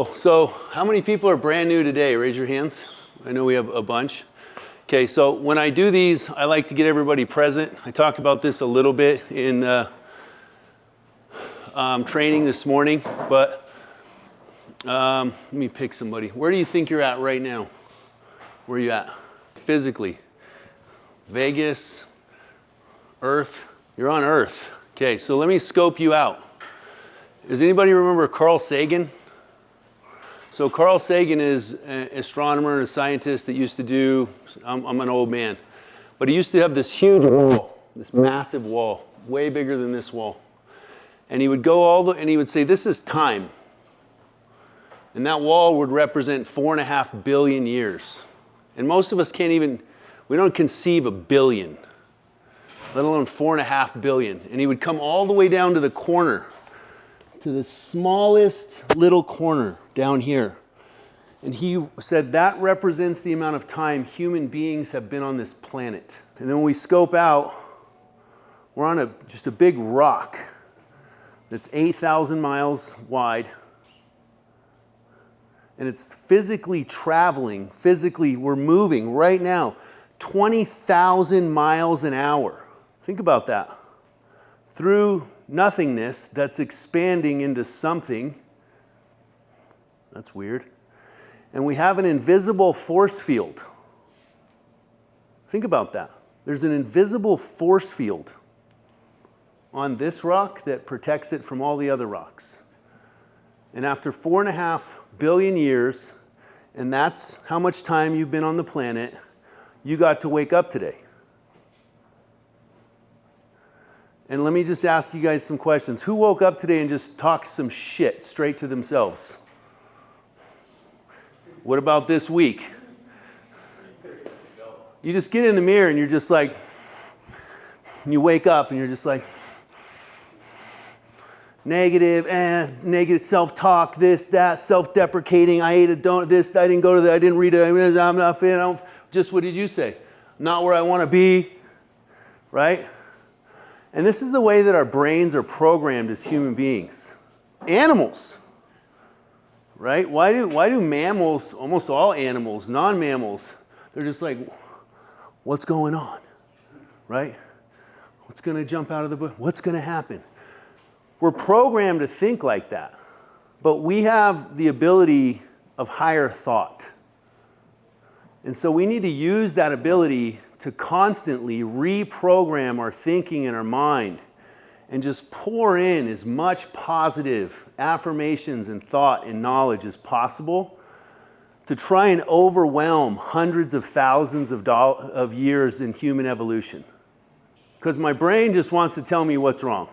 Cool. So how many people are brand new today? Raise your hands. I know we have a bunch. Okay, so when I do these, I like to get everybody present. I talked about this a little bit in training this morning, but let me pick somebody. Where do you think you're at right now? Where are you at? Physically. Vegas, Earth. You're on Earth. Okay, so let me scope you out. Does anybody remember Carl Sagan? So Carl Sagan is an astronomer and a scientist that used to do, I'm an old man, but he used to have this huge wall, this massive wall, way bigger than this wall. And he would go and he would say, this is time. And that wall would represent 4.5 billion years. And most of us we don't conceive a billion, let alone 4.5 billion. And he would come all the way down to the corner, to the smallest little corner down here. And he said that represents the amount of time human beings have been on this planet. And then when we scope out, we're on just a big rock that's 8,000 miles wide. And it's physically traveling, we're moving right now 20,000 miles an hour. Think about that. Through nothingness that's expanding into something. That's weird. And we have an invisible force field. Think about that. There's an invisible force field on this rock that protects it from all the other rocks. And after 4.5 billion years, and that's how much time you've been on the planet, you got to wake up today. And let me just ask you guys some questions. Who woke up today and just talked some shit straight to themselves? What about this week? You just get in the mirror and you're just like, you wake up and you're just like, negative self-talk, this, that, self-deprecating, I ate a donut, this, I didn't go to that, I didn't read it, I'm not fit, just what did you say? Not where I want to be, right? And this is the way that our brains are programmed as human beings. Animals, right? Why do mammals, almost all animals, non-mammals, they're just like, what's going on, right? What's going to jump out of the book? What's going to happen? We're programmed to think like that, but we have the ability of higher thought. And so we need to use that ability to constantly reprogram our thinking and our mind and just pour in as much positive affirmations and thought and knowledge as possible to try and overwhelm hundreds of thousands of years in human evolution. Because my brain just wants to tell me what's wrong.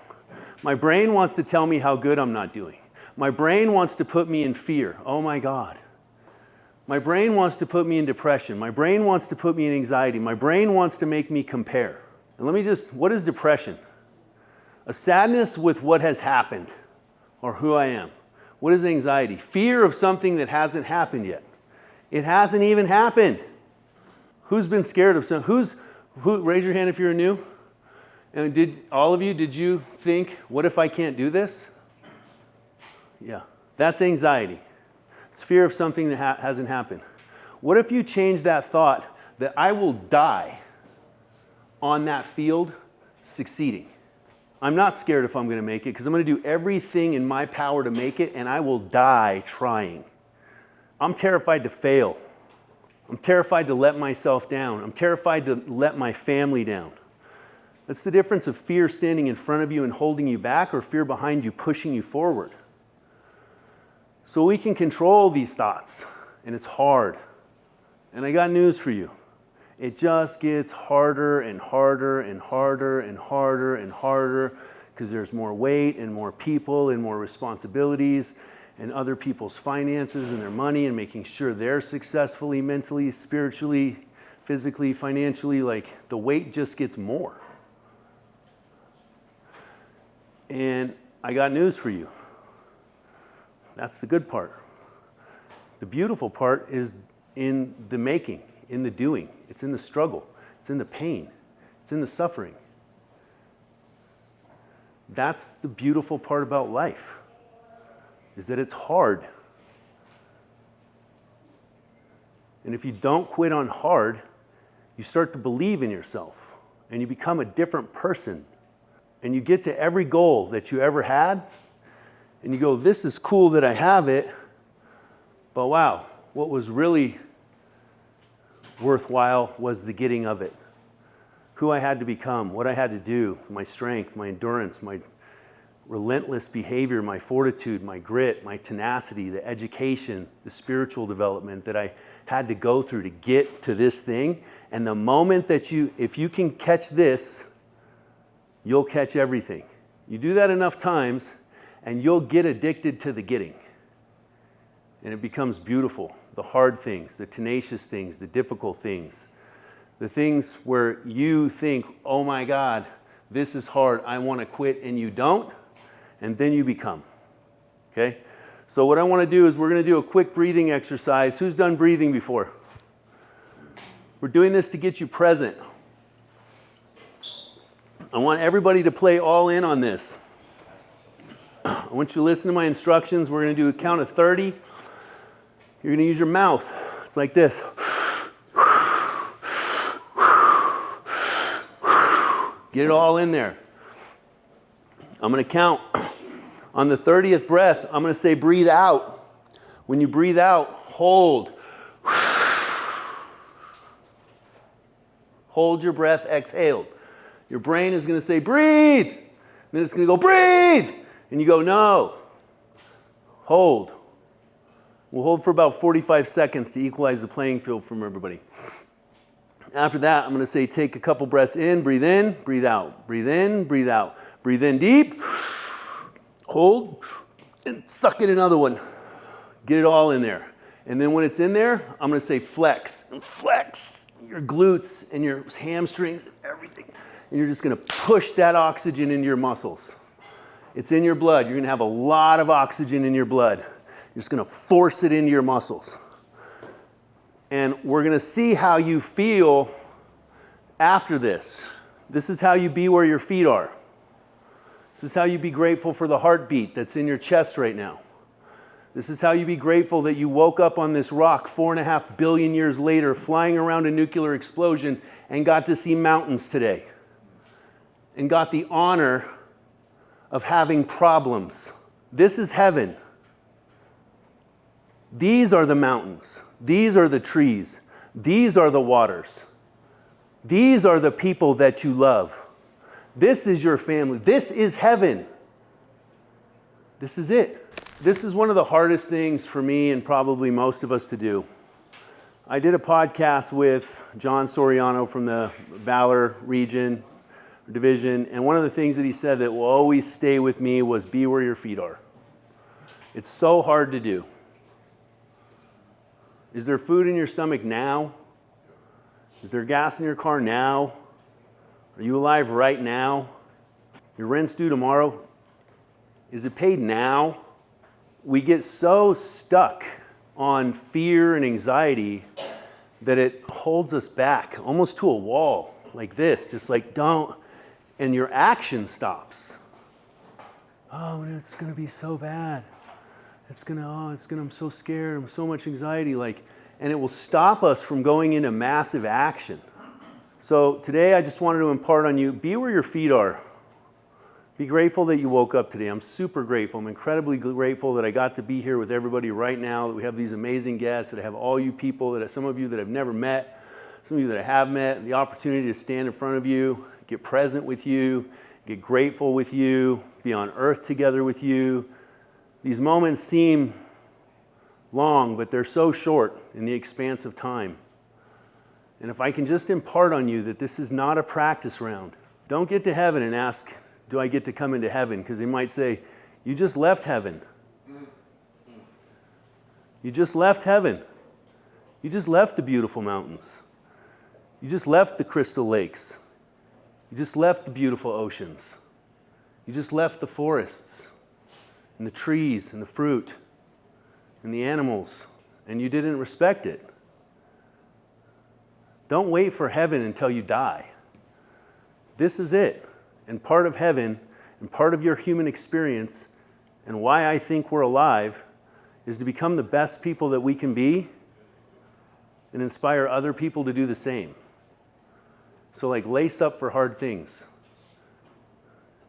My brain wants to tell me how good I'm not doing. My brain wants to put me in fear. Oh my God. My brain wants to put me in depression. My brain wants to put me in anxiety. My brain wants to make me compare. And what is depression? A sadness with what has happened or who I am. What is anxiety? Fear of something that hasn't happened yet. It hasn't even happened. Who's been scared of something? Raise your hand if you're new. And did you think, what if I can't do this? Yeah, that's anxiety. It's fear of something that hasn't happened. What if you change that thought that I will die on that field succeeding? I'm not scared if I'm going to make it because I'm going to do everything in my power to make it and I will die trying. I'm terrified to fail. I'm terrified to let myself down. I'm terrified to let my family down. That's the difference of fear standing in front of you and holding you back or fear behind you pushing you forward. So we can control these thoughts, and it's hard. And I got news for you. It just gets harder and harder and harder and harder and harder because there's more weight and more people and more responsibilities and other people's finances and their money and making sure they're successfully, mentally, spiritually, physically, financially. Like the weight just gets more. And I got news for you. That's the good part. The beautiful part is in the making, in the doing. It's in the struggle. It's in the pain. It's in the suffering. That's the beautiful part about life, is that it's hard. And if you don't quit on hard, you start to believe in yourself and you become a different person. And you get to every goal that you ever had and you go, this is cool that I have it, but wow, what was really worthwhile was the getting of it. Who I had to become, what I had to do, my strength, my endurance, my relentless behavior, my fortitude, my grit, my tenacity, the education, the spiritual development that I had to go through to get to this thing. And the moment that if you can catch this, you'll catch everything. You do that enough times and you'll get addicted to the getting. And it becomes beautiful. The hard things, the tenacious things, the difficult things, the things where you think, oh my God, this is hard, I want to quit, and you don't, and then you become. Okay? So what I want to do is we're going to do a quick breathing exercise. Who's done breathing before? We're doing this to get you present. I want everybody to play all in on this. I want you to listen to my instructions. We're going to do a count of 30. You're going to use your mouth. It's like this. Get it all in there. I'm going to count. On the 30th breath, I'm going to say breathe out. When you breathe out, hold. Hold your breath, exhale. Your brain is going to say breathe. Then it's going to go breathe. And you go no. Hold. We'll hold for about 45 seconds to equalize the playing field from everybody. After that, I'm going to say take a couple breaths in, breathe out. Breathe in, breathe out. Breathe in deep. Hold. And suck in another one. Get it all in there. And then when it's in there, I'm going to say flex. And flex your glutes and your hamstrings and everything. And you're just going to push that oxygen into your muscles. It's in your blood. You're going to have a lot of oxygen in your blood. You're just going to force it into your muscles. And we're going to see how you feel after this. This is how you be where your feet are. This is how you be grateful for the heartbeat that's in your chest right now. This is how you be grateful that you woke up on this rock 4.5 billion years later, flying around a nuclear explosion, and got to see mountains today. And got the honor of having problems. This is heaven. These are the mountains. These are the trees. These are the waters. These are the people that you love. This is your family. This is heaven. This is it. This is one of the hardest things for me and probably most of us to do. I did a podcast with John Soriano from the Valor region, division, and one of the things that he said that will always stay with me was be where your feet are. It's so hard to do. Is there food in your stomach now? Is there gas in your car now? Are you alive right now? Your rent's due tomorrow? Is it paid now? We get so stuck on fear and anxiety that it holds us back, almost to a wall, like this, just like don't, and your action stops. Oh, it's gonna be so bad. I'm so scared, I'm so much anxiety, and it will stop us from going into massive action. So today I just wanted to impart on you, be where your feet are. Be grateful that you woke up today. I'm super grateful. I'm incredibly grateful that I got to be here with everybody right now, that we have these amazing guests, that I have all you people, that some of you that I've never met, some of you that I have met, the opportunity to stand in front of you, get present with you, get grateful with you, be on earth together with you. These moments seem long, but they're so short in the expanse of time. And if I can just impart on you that this is not a practice round, don't get to heaven and ask, do I get to come into heaven? Because they might say, you just left heaven. You just left heaven. You just left the beautiful mountains. You just left the crystal lakes. You just left the beautiful oceans. You just left the forests and the trees and the fruit and the animals, and you didn't respect it. Don't wait for heaven until you die. This is it. And part of heaven and part of your human experience and why I think we're alive is to become the best people that we can be and inspire other people to do the same. So like lace up for hard things.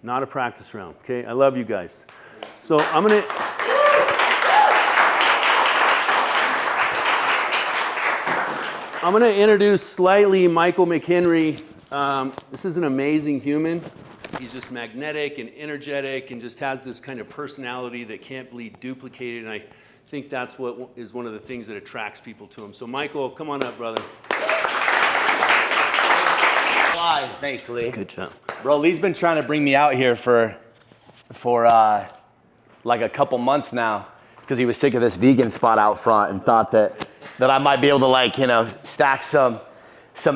Not a practice round, okay? I love you guys. So I'm gonna introduce slightly Michael McHenry. This is an amazing human. He's just magnetic and energetic and just has this kind of personality that can't be duplicated. And I think that's what is one of the things that attracts people to him. So Michael, come on up, brother. Thanks, Lee. Good job. Bro, Lee's been trying to bring me out here for like a couple months now because he was sick of this vegan spot out front and thought that I might be able to, like, you know, stack some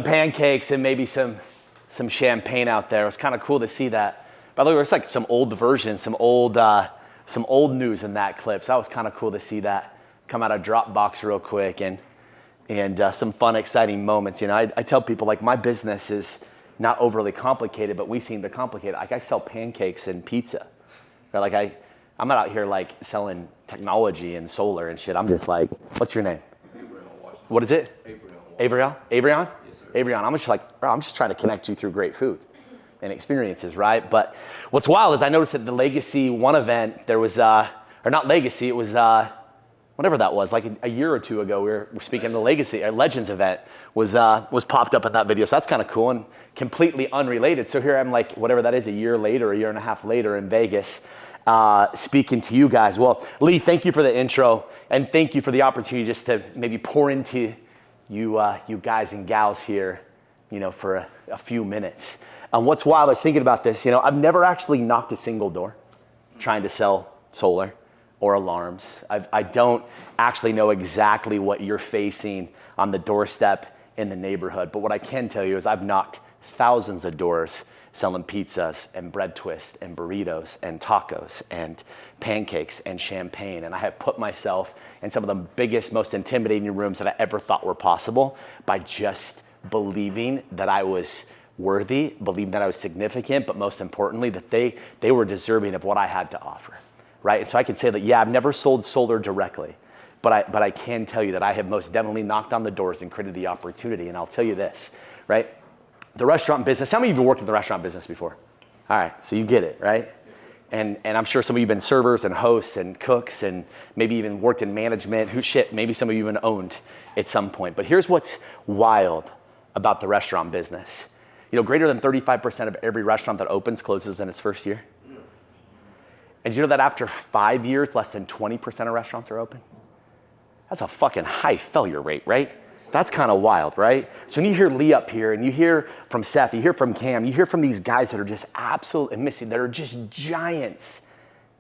pancakes and maybe some champagne out there. It was kind of cool to see that. By the way, it's like some old versions, some old news in that clip. So that was kind of cool to see that come out of Dropbox real quick and some fun, exciting moments. You know, I tell people, like, my business is not overly complicated, but we seem to complicate it. Like, I sell pancakes and pizza. Right? Like, I'm not out here like selling technology and solar and shit. I'm just like, what's your name? What is it? Avriel. Avrion? Yes, sir. Avrion. I'm just like, bro, I'm just trying to connect you through great food and experiences, right? But what's wild is I noticed at the Legacy One event, there was, or not Legacy, it was, whatever that was, like a year or two ago, we were speaking at the Legacy, or Legends event was popped up in that video. So that's kind of cool and completely unrelated. So here I'm like, whatever that is, a year later, a year and a half later in Vegas, speaking to you guys. Well, Lee, thank you for the intro and thank you for the opportunity just to maybe pour into you guys and gals here, you know, for a few minutes. What's wild, I was thinking about this, you know, I've never actually knocked a single door trying to sell solar or alarms. I don't actually know exactly what you're facing on the doorstep in the neighborhood, but what I can tell you is I've knocked thousands of doors selling pizzas and bread twists and burritos and tacos and pancakes and champagne. And I have put myself in some of the biggest, most intimidating rooms that I ever thought were possible by just believing that I was worthy, believing that I was significant, but most importantly, that they were deserving of what I had to offer, right? And so I can say that, yeah, I've never sold solar directly, but I can tell you that I have most definitely knocked on the doors and created the opportunity. And I'll tell you this, right? The restaurant business, how many of you have worked in the restaurant business before? All right, so you get it, right? And I'm sure some of you have been servers and hosts and cooks and maybe even worked in management. Maybe some of you even owned at some point. But here's what's wild about the restaurant business. You know, greater than 35% of every restaurant that opens closes in its first year. And do you know that after 5 years, less than 20% of restaurants are open? That's a fucking high failure rate, right? That's kind of wild, right? So when you hear Lee up here and you hear from Seth, you hear from Cam, you hear from these guys that are just absolutely missing, that are just giants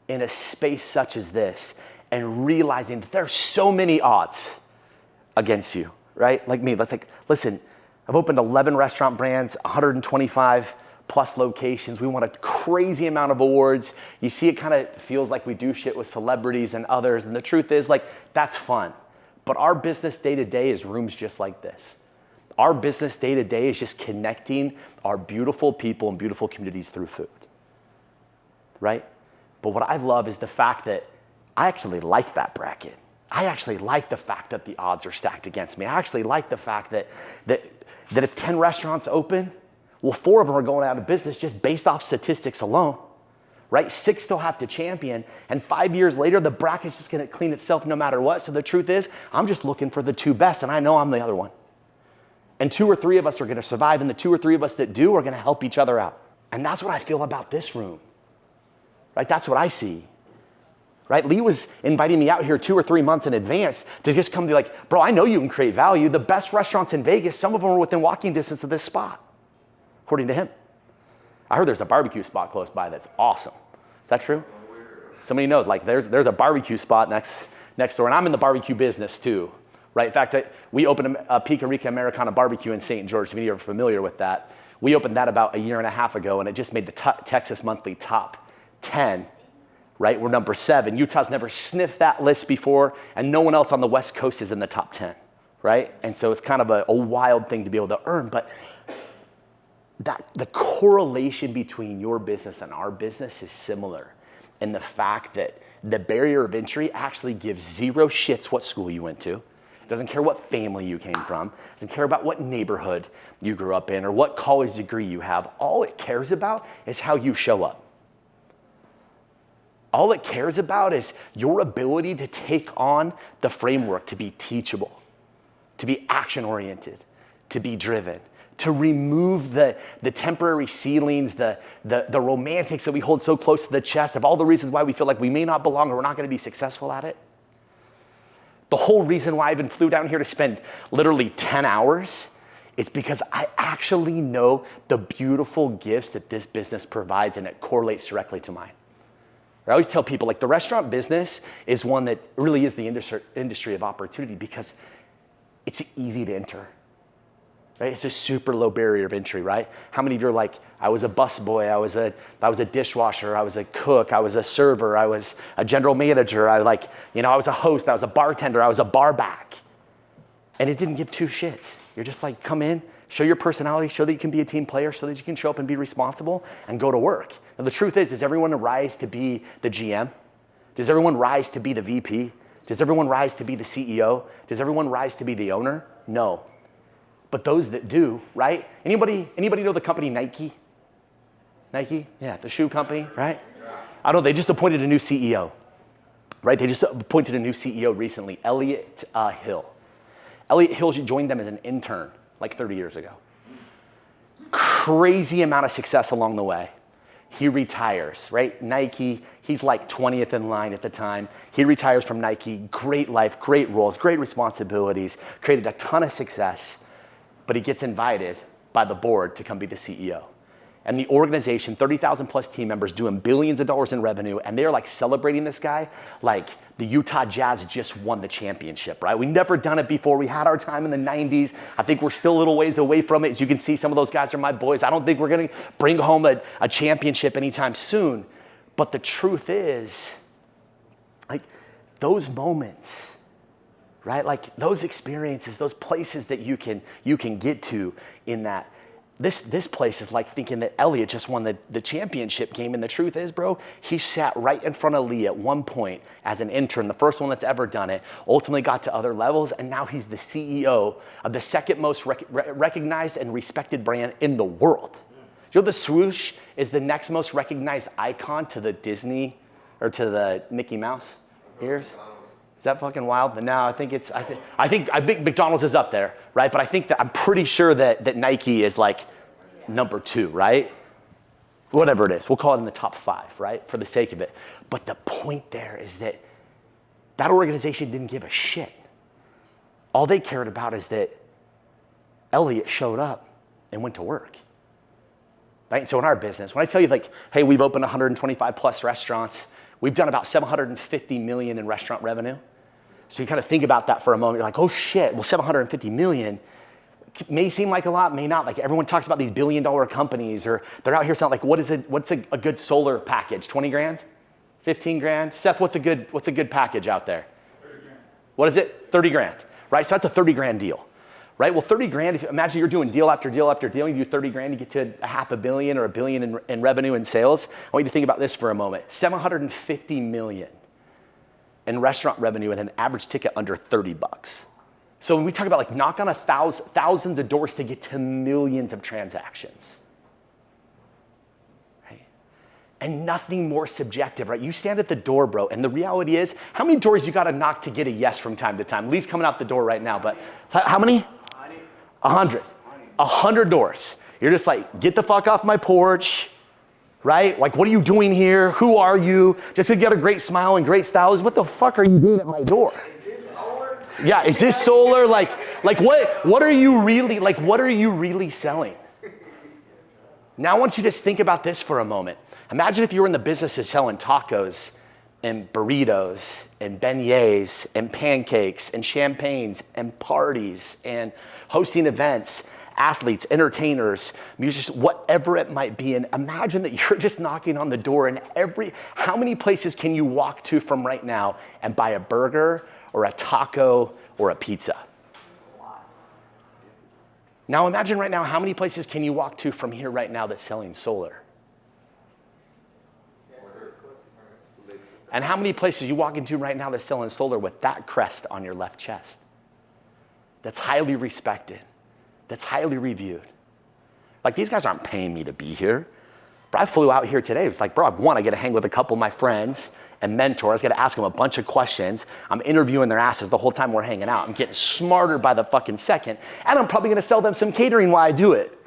in a space such as this, and realizing that there's so many odds against you, right? Like me, that's like, listen, I've opened 11 restaurant brands, 125 plus locations. We won a crazy amount of awards. You see, it kind of feels like we do shit with celebrities and others. And the truth is, like, that's fun. But our business day to day is rooms just like this. Our business day to day is just connecting our beautiful people and beautiful communities through food, right? But what I love is the fact that I actually like that bracket. I actually like the fact that the odds are stacked against me. I actually like the fact that if 10 restaurants open, well, 4 of them are going out of business just based off statistics alone, right? 6 still have to champion, and 5 years later, the bracket's just gonna clean itself no matter what. So the truth is, I'm just looking for the 2 best, and I know I'm the other one. And 2 or 3 of us are gonna survive, and the 2 or 3 of us that do are gonna help each other out. And that's what I feel about this room, right? That's what I see, right? Lee was inviting me out here 2 or 3 months in advance to just come to like, bro, I know you can create value. The best restaurants in Vegas, some of them are within walking distance of this spot, according to him. I heard there's a barbecue spot close by that's awesome. Is that true? Somebody knows, like there's a barbecue spot next door, and I'm in the barbecue business too, right? In fact, we opened a Pica Rica Americana barbecue in St. George, if you're familiar with that. We opened that about a year and a half ago, and it just made the Texas Monthly top 10, right? We're number 7. Utah's never sniffed that list before, and no one else on the West Coast is in the top 10, right? And so it's kind of a wild thing to be able to earn, but the correlation between your business and our business is similar in the fact that the barrier of entry actually gives 0 shits what school you went to. Doesn't care what family you came from. Doesn't care about what neighborhood you grew up in or what college degree you have. All it cares about is how you show up. All it cares about is your ability to take on the framework, to be teachable, to be action-oriented, to be driven, to remove the temporary ceilings, the romantics that we hold so close to the chest of all the reasons why we feel like we may not belong or we're not going to be successful at it. The whole reason why I even flew down here to spend literally 10 hours is because I actually know the beautiful gifts that this business provides, and it correlates directly to mine. I always tell people, like, the restaurant business is one that really is the industry of opportunity because it's easy to enter, right? It's a super low barrier of entry, right? How many of you are like, I was a busboy, I was a dishwasher, I was a cook, I was a server, I was a general manager, I was a host, I was a bartender, I was a bar back. And it didn't give two shits. You're just like, come in, show your personality, show that you can be a team player, so that you can show up and be responsible and go to work. Now, the truth is, does everyone rise to be the GM? Does everyone rise to be the VP? Does everyone rise to be the CEO? Does everyone rise to be the owner? No. But those that do, right? Anybody know the company Nike? Nike? Yeah, the shoe company, right? I don't know, they just appointed a new CEO, right? They just appointed a new CEO recently, Elliot Hill. Elliot Hill joined them as an intern like 30 years ago. Crazy amount of success along the way. He retires, right? Nike, he's like 20th in line at the time. He retires from Nike, great life, great roles, great responsibilities, created a ton of success, but he gets invited by the board to come be the CEO. And the organization, 30,000 plus team members doing billions of dollars in revenue, and they're like celebrating this guy like the Utah Jazz just won the championship, right? We've never done it before. We had our time in the 90s. I think we're still a little ways away from it. As you can see, some of those guys are my boys. I don't think we're gonna bring home a championship anytime soon. But the truth is, like, those moments, right? Like those experiences, those places that you can get to in that. This place is like thinking that Elliot just won the championship game, and the truth is, bro, he sat right in front of Lee at one point as an intern, the first one that's ever done it, ultimately got to other levels, and now he's the CEO of the second most recognized and respected brand in the world. You know, the swoosh is the next most recognized icon to the Disney or to the Mickey Mouse ears. Is that fucking wild? No, I think McDonald's is up there, right? But I'm pretty sure that Nike is like number 2, right? Whatever it is, we'll call it in the top 5, right? For the sake of it. But the point there is that organization didn't give a shit. All they cared about is that Elliot showed up and went to work. Right? So in our business, when I tell you like, hey, we've opened 125 plus restaurants, we've done about 750 million in restaurant revenue. So you kind of think about that for a moment. You're like, oh shit, well, 750 million may seem like a lot, may not. Like everyone talks about these $1 billion companies, or they're out here sounding like, what's a good solar package? 20 grand? 15 grand? Seth, what's a good package out there? 30 grand. What is it? 30 grand, right? So that's a 30 grand deal, right? Well, 30 grand, imagine you're doing deal after deal after deal, you do 30 grand, you get to $500 million or $1 billion in revenue and sales. I want you to think about this for a moment. 750 million in restaurant revenue and an average ticket under 30 bucks. So when we talk about like knock on thousands of doors to get to millions of transactions, right? And nothing more subjective, right? You stand at the door, bro, and the reality is, how many doors you gotta knock to get a yes from time to time? Lee's coming out the door right now, but how many? 100. 100 doors. You're just like, get the fuck off my porch, right? Like, what are you doing here? Who are you? Just to get a great smile and great style. What the fuck are you doing at my door? Is this solar? Yeah, is this solar? Like what are you really selling? Now I want you to just think about this for a moment. Imagine if you were in the business of selling tacos and burritos and beignets and pancakes and champagnes and parties and hosting events, athletes, entertainers, musicians, whatever it might be. And imagine that you're just knocking on the door, and how many places can you walk to from right now and buy a burger or a taco or a pizza? Now imagine right now, how many places can you walk to from here right now that's selling solar? And how many places you walk into right now that's selling solar with that crest on your left chest? that's highly respected, that's highly reviewed. Like, these guys aren't paying me to be here. But I flew out here today. It's like, bro, I get to hang with a couple of my friends and mentors, got to ask them a bunch of questions. I'm interviewing their asses the whole time we're hanging out. I'm getting smarter by the fucking second, and I'm probably going to sell them some catering while I do it.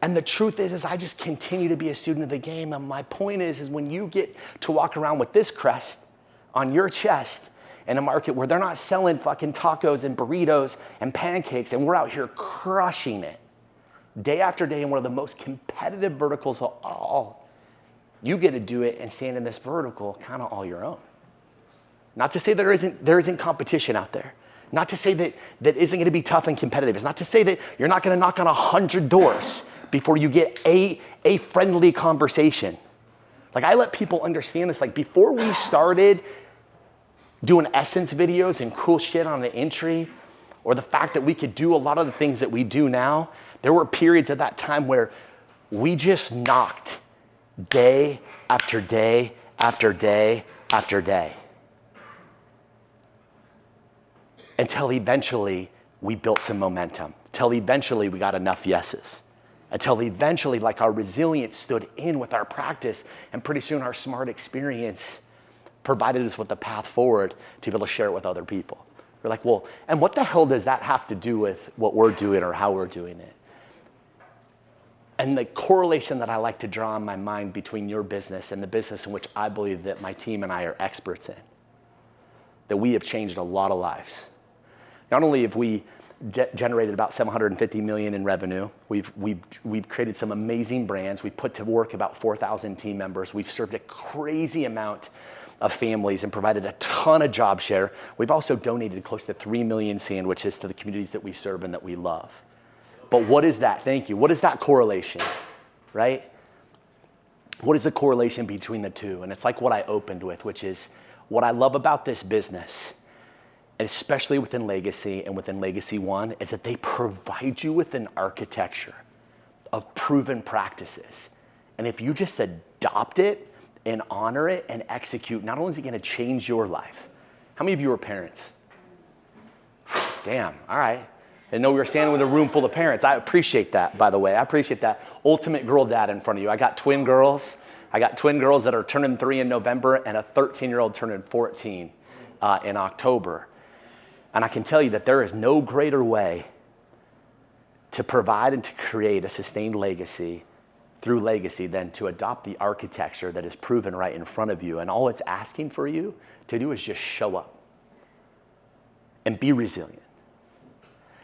And the truth is I just continue to be a student of the game. And my point is when you get to walk around with this crest on your chest in a market where they're not selling fucking tacos and burritos and pancakes, and we're out here crushing it day after day in one of the most competitive verticals of all, you get to do it and stand in this vertical kind of all your own. Not to say there isn't competition out there. Not to say that isn't going to be tough and competitive. It's not to say that you're not going to knock on 100 doors before you get a friendly conversation. Like, I let people understand this. Like, before we started doing essence videos and cool shit on the entry, or the fact that we could do a lot of the things that we do now, there were periods at that time where we just knocked day after day after day after day. Until eventually we built some momentum. Until eventually we got enough yeses. Until eventually, like, our resilience stood in with our practice, and pretty soon our smart experience provided us with the path forward to be able to share it with other people. We're like, well, and what the hell does that have to do with what we're doing or how we're doing it? And the correlation that I like to draw in my mind between your business and the business in which I believe that my team and I are experts in, that we have changed a lot of lives. Not only have we generated about $750 million in revenue, we've created some amazing brands, we've put to work about 4,000 team members, we've served a crazy amount of families and provided a ton of job share. We've also donated close to 3 million sandwiches to the communities that we serve and that we love. But what is that? Thank you. What is that correlation, right? What is the correlation between the two? And it's like what I opened with, which is what I love about this business, especially within Legacy and within Legacy One, is that they provide you with an architecture of proven practices. And if you just adopt it and honor it and execute, not only is it going to change your life. How many of you are parents? Damn, all right. I didn't know we were standing with a room full of parents. I appreciate that, by the way. I appreciate that. Ultimate girl dad in front of you. I got twin girls. I got twin girls that are turning 3 in November and a 13-year-old turning 14 in October. And I can tell you that there is no greater way to provide and to create a sustained legacy through Legacy than to adopt the architecture that is proven right in front of you. And all it's asking for you to do is just show up and be resilient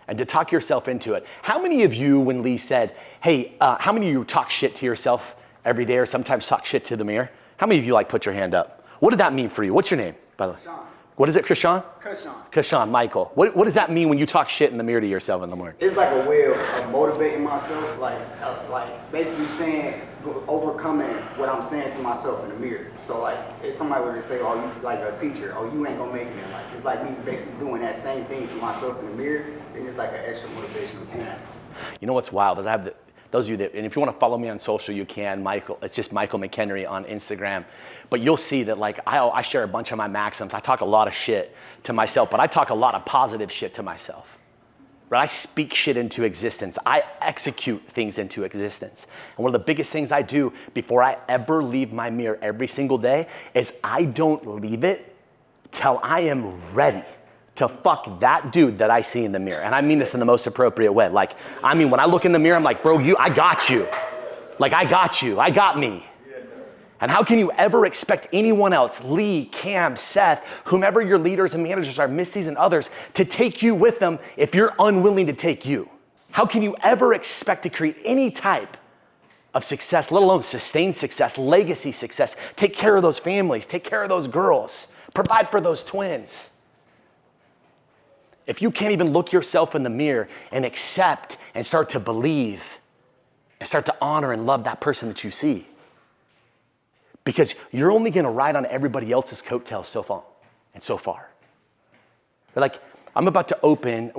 and to talk yourself into it. How many of you, when Lee said, hey, how many of you talk shit to yourself every day or sometimes talk shit to the mirror? How many of you, like, put your hand up? What did that mean for you? What's your name, by the way? Sean. What is it, Krishan? Kashawn. Kashawn, Michael. What does that mean when you talk shit in the mirror to yourself in the morning? It's like a way of motivating myself, like basically saying, overcoming what I'm saying to myself in the mirror. So like, if somebody were to say, oh, you like a teacher, oh, you ain't gonna make it in life. It's like me basically doing that same thing to myself in the mirror, and it's like an extra motivational thing. You know what's wild is I have those of you that, and if you want to follow me on social, you can. Michael, it's just Michael McHenry on Instagram. But you'll see that, like, I share a bunch of my maxims. I talk a lot of shit to myself, but I talk a lot of positive shit to myself. Right? I speak shit into existence. I execute things into existence. And one of the biggest things I do before I ever leave my mirror every single day is I don't leave it till I am ready to fuck that dude that I see in the mirror. And I mean this in the most appropriate way. Like, I mean, when I look in the mirror, I'm like, bro, I got you. Like, I got you. I got me. And how can you ever expect anyone else, Lee, Cam, Seth, whomever your leaders and managers are, Misty's and others, to take you with them if you're unwilling to take you? How can you ever expect to create any type of success, let alone sustained success, legacy success, take care of those families, take care of those girls, provide for those twins? If you can't even look yourself in the mirror and accept and start to believe and start to honor and love that person that you see, because you're only going to ride on everybody else's coattails so far and so far. Like, we're about to open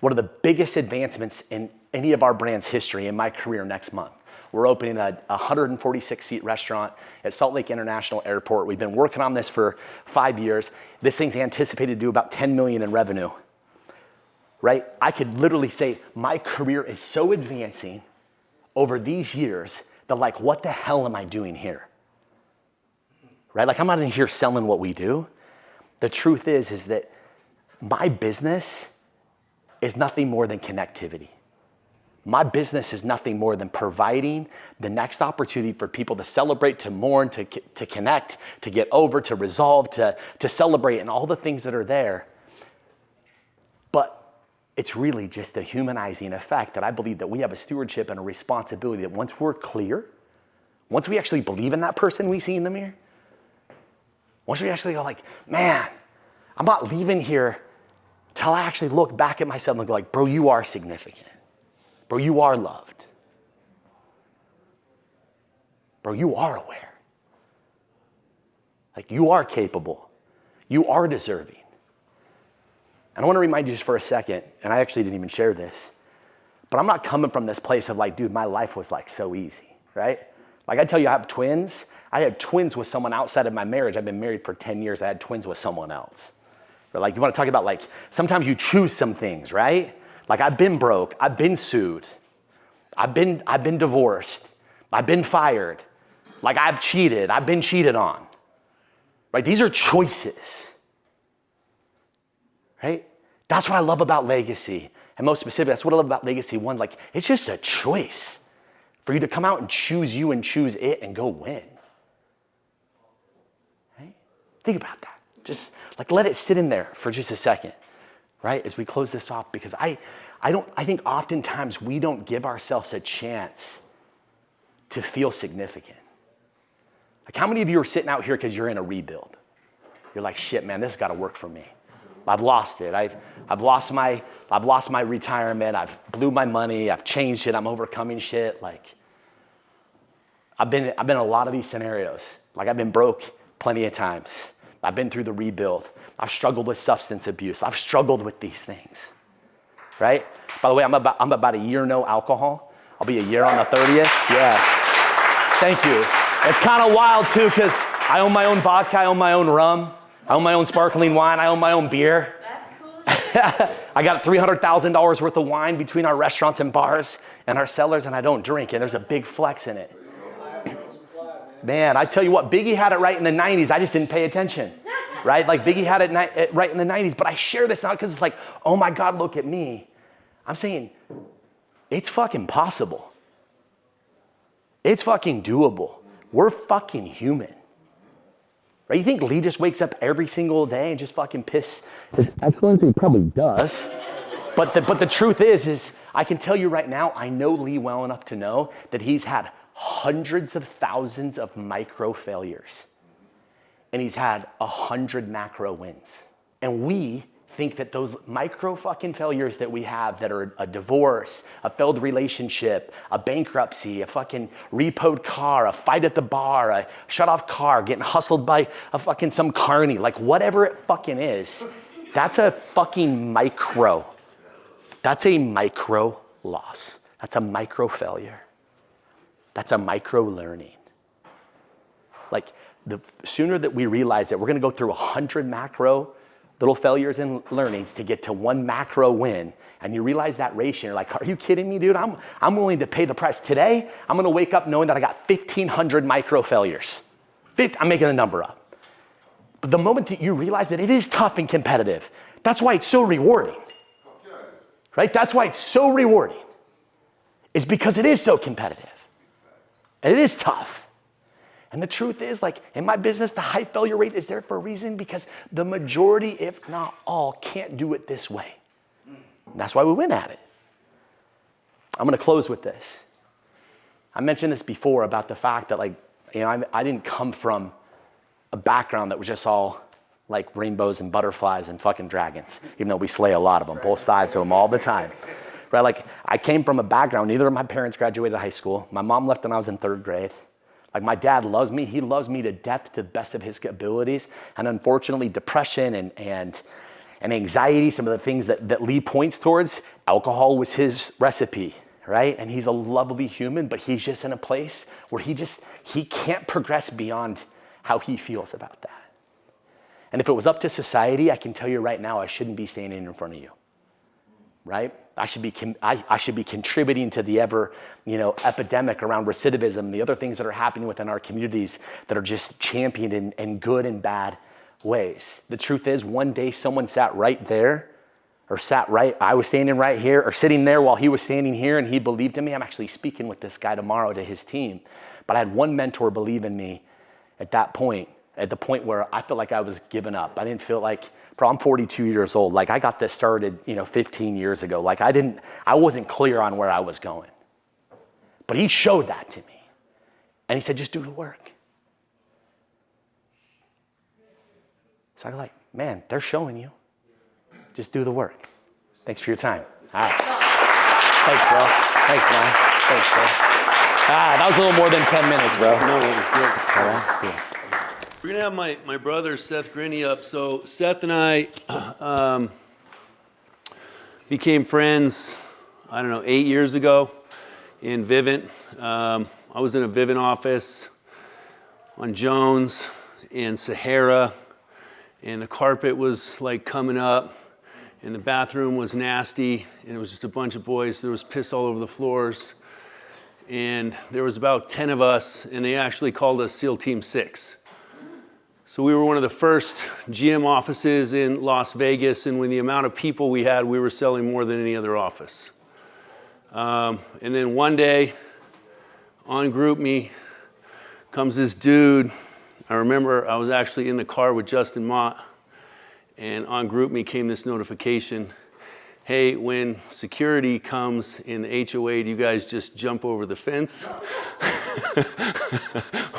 one of the biggest advancements in any of our brand's history in my career next month. We're opening a 146-seat restaurant at Salt Lake International Airport. We've been working on this for 5 years. This thing's anticipated to do about 10 million in revenue, right? I could literally say my career is so advancing over these years that like, what the hell am I doing here? Right? Like I'm not in here selling what we do. The truth is that my business is nothing more than connectivity. My business is nothing more than providing the next opportunity for people to celebrate, to mourn, to connect, to get over, to resolve, to celebrate, and all the things that are there. But it's really just a humanizing effect that I believe that we have a stewardship and a responsibility that once we're clear, once we actually believe in that person we see in the mirror, once we actually go like, man, I'm not leaving here till I actually look back at myself and go like, bro, you are significant. Bro, you are loved. Bro, you are aware. Like you are capable. You are deserving. And I want to remind you just for a second, and I actually didn't even share this, but I'm not coming from this place of like, dude, my life was like so easy, right? Like I tell you, I have twins. I had twins with someone outside of my marriage. I've been married for 10 years. I had twins with someone else. But like, you want to talk about like, sometimes you choose some things, right? Like I've been broke, I've been sued, I've been divorced, I've been fired, like I've cheated, I've been cheated on, right? These are choices, right? That's what I love about legacy. And most specifically, that's what I love about legacy one. Like it's just a choice for you to come out and choose you and choose it and go win, right? Think about that. Just like let it sit in there for just a second. Right, as we close this off, because I think oftentimes we don't give ourselves a chance to feel significant. Like how many of you are sitting out here because you're in a rebuild? You're like, shit, man, this has got to work for me. I've lost it. I've lost my retirement. I've blew my money. I've changed it. I'm overcoming shit. Like I've been in a lot of these scenarios. Like I've been broke plenty of times. I've been through the rebuild. I've struggled with substance abuse. I've struggled with these things, right? By the way, I'm about a year no alcohol. I'll be a year on the 30th. Yeah, thank you. It's kind of wild too, because I own my own vodka, I own my own rum, I own my own sparkling wine, I own my own beer. That's cool. I got $300,000 worth of wine between our restaurants and bars and our cellars, and I don't drink, and there's a big flex in it. Man, I tell you what, Biggie had it right in the 90s. I just didn't pay attention, right? Like Biggie had it right in the 90s, but I share this not because it's like, oh my God, look at me. I'm saying it's fucking possible. It's fucking doable. We're fucking human, right? You think Lee just wakes up every single day and just fucking piss his excellence? He probably does. But the truth is I can tell you right now, I know Lee well enough to know that he's had hundreds of thousands of micro failures. And he's had 100 macro wins. And we think that those micro fucking failures that we have that are a divorce, a failed relationship, a bankruptcy, a fucking repoed car, a fight at the bar, a shut off car, getting hustled by a fucking some carny, like whatever it fucking is, that's a fucking micro. That's a micro loss. That's a micro failure. That's a micro learning. Like the sooner that we realize that we're gonna go through 100 macro little failures and learnings to get to one macro win, and you realize that ratio, you're like, are you kidding me, dude? I'm willing to pay the price. Today, I'm gonna wake up knowing that I got 1,500 micro failures. I'm making a number up. But the moment that you realize that it is tough and competitive, that's why it's so rewarding, right? That's why it's so rewarding, is because it is so competitive. And it is tough. And the truth is, like in my business, the high failure rate is there for a reason, because the majority, if not all, can't do it this way. And that's why we win at it. I'm gonna close with this. I mentioned this before about the fact that I didn't come from a background that was just all like rainbows and butterflies and fucking dragons, even though we slay a lot of them, both sides of them all the time. Right, like I came from a background, neither of my parents graduated high school. My mom left when I was in 3rd grade. Like my dad loves me, he loves me to death to the best of his abilities. And unfortunately, depression and anxiety, some of the things that Lee points towards, alcohol was his recipe, right? And he's a lovely human, but he's just in a place where he can't progress beyond how he feels about that. And if it was up to society, I can tell you right now, I shouldn't be standing in front of you, right? I should be contributing to the epidemic around recidivism, the other things that are happening within our communities that are just championed in good and bad ways. The truth is, one day someone sat right there, I was standing right here, or sitting there while he was standing here, and he believed in me. I'm actually speaking with this guy tomorrow to his team. But I had one mentor believe in me at that point, at the point where I felt like I was giving up. I didn't feel like, bro, I'm 42 years old. Like, I got this started, 15 years ago. Like, I wasn't clear on where I was going. But he showed that to me. And he said, just do the work. So I'm like, man, they're showing you. Just do the work. Thanks for your time. All right. Thanks, bro. Thanks, man. Thanks, bro. That was a little more than 10 minutes, bro. No, that was good. We're gonna have my brother Seth Grenny up. So Seth and I became friends, 8 years ago in Vivint. I was in a Vivint office on Jones and Sahara, and the carpet was like coming up, and the bathroom was nasty, and it was just a bunch of boys. There was piss all over the floors, and there was about 10 of us, and they actually called us SEAL Team 6. So we were one of the first GM offices in Las Vegas, and with the amount of people we had, we were selling more than any other office. And then one day, on GroupMe, comes this dude. I remember I was actually in the car with Justin Mott, and on GroupMe came this notification: hey, when security comes in the HOA, do you guys just jump over the fence?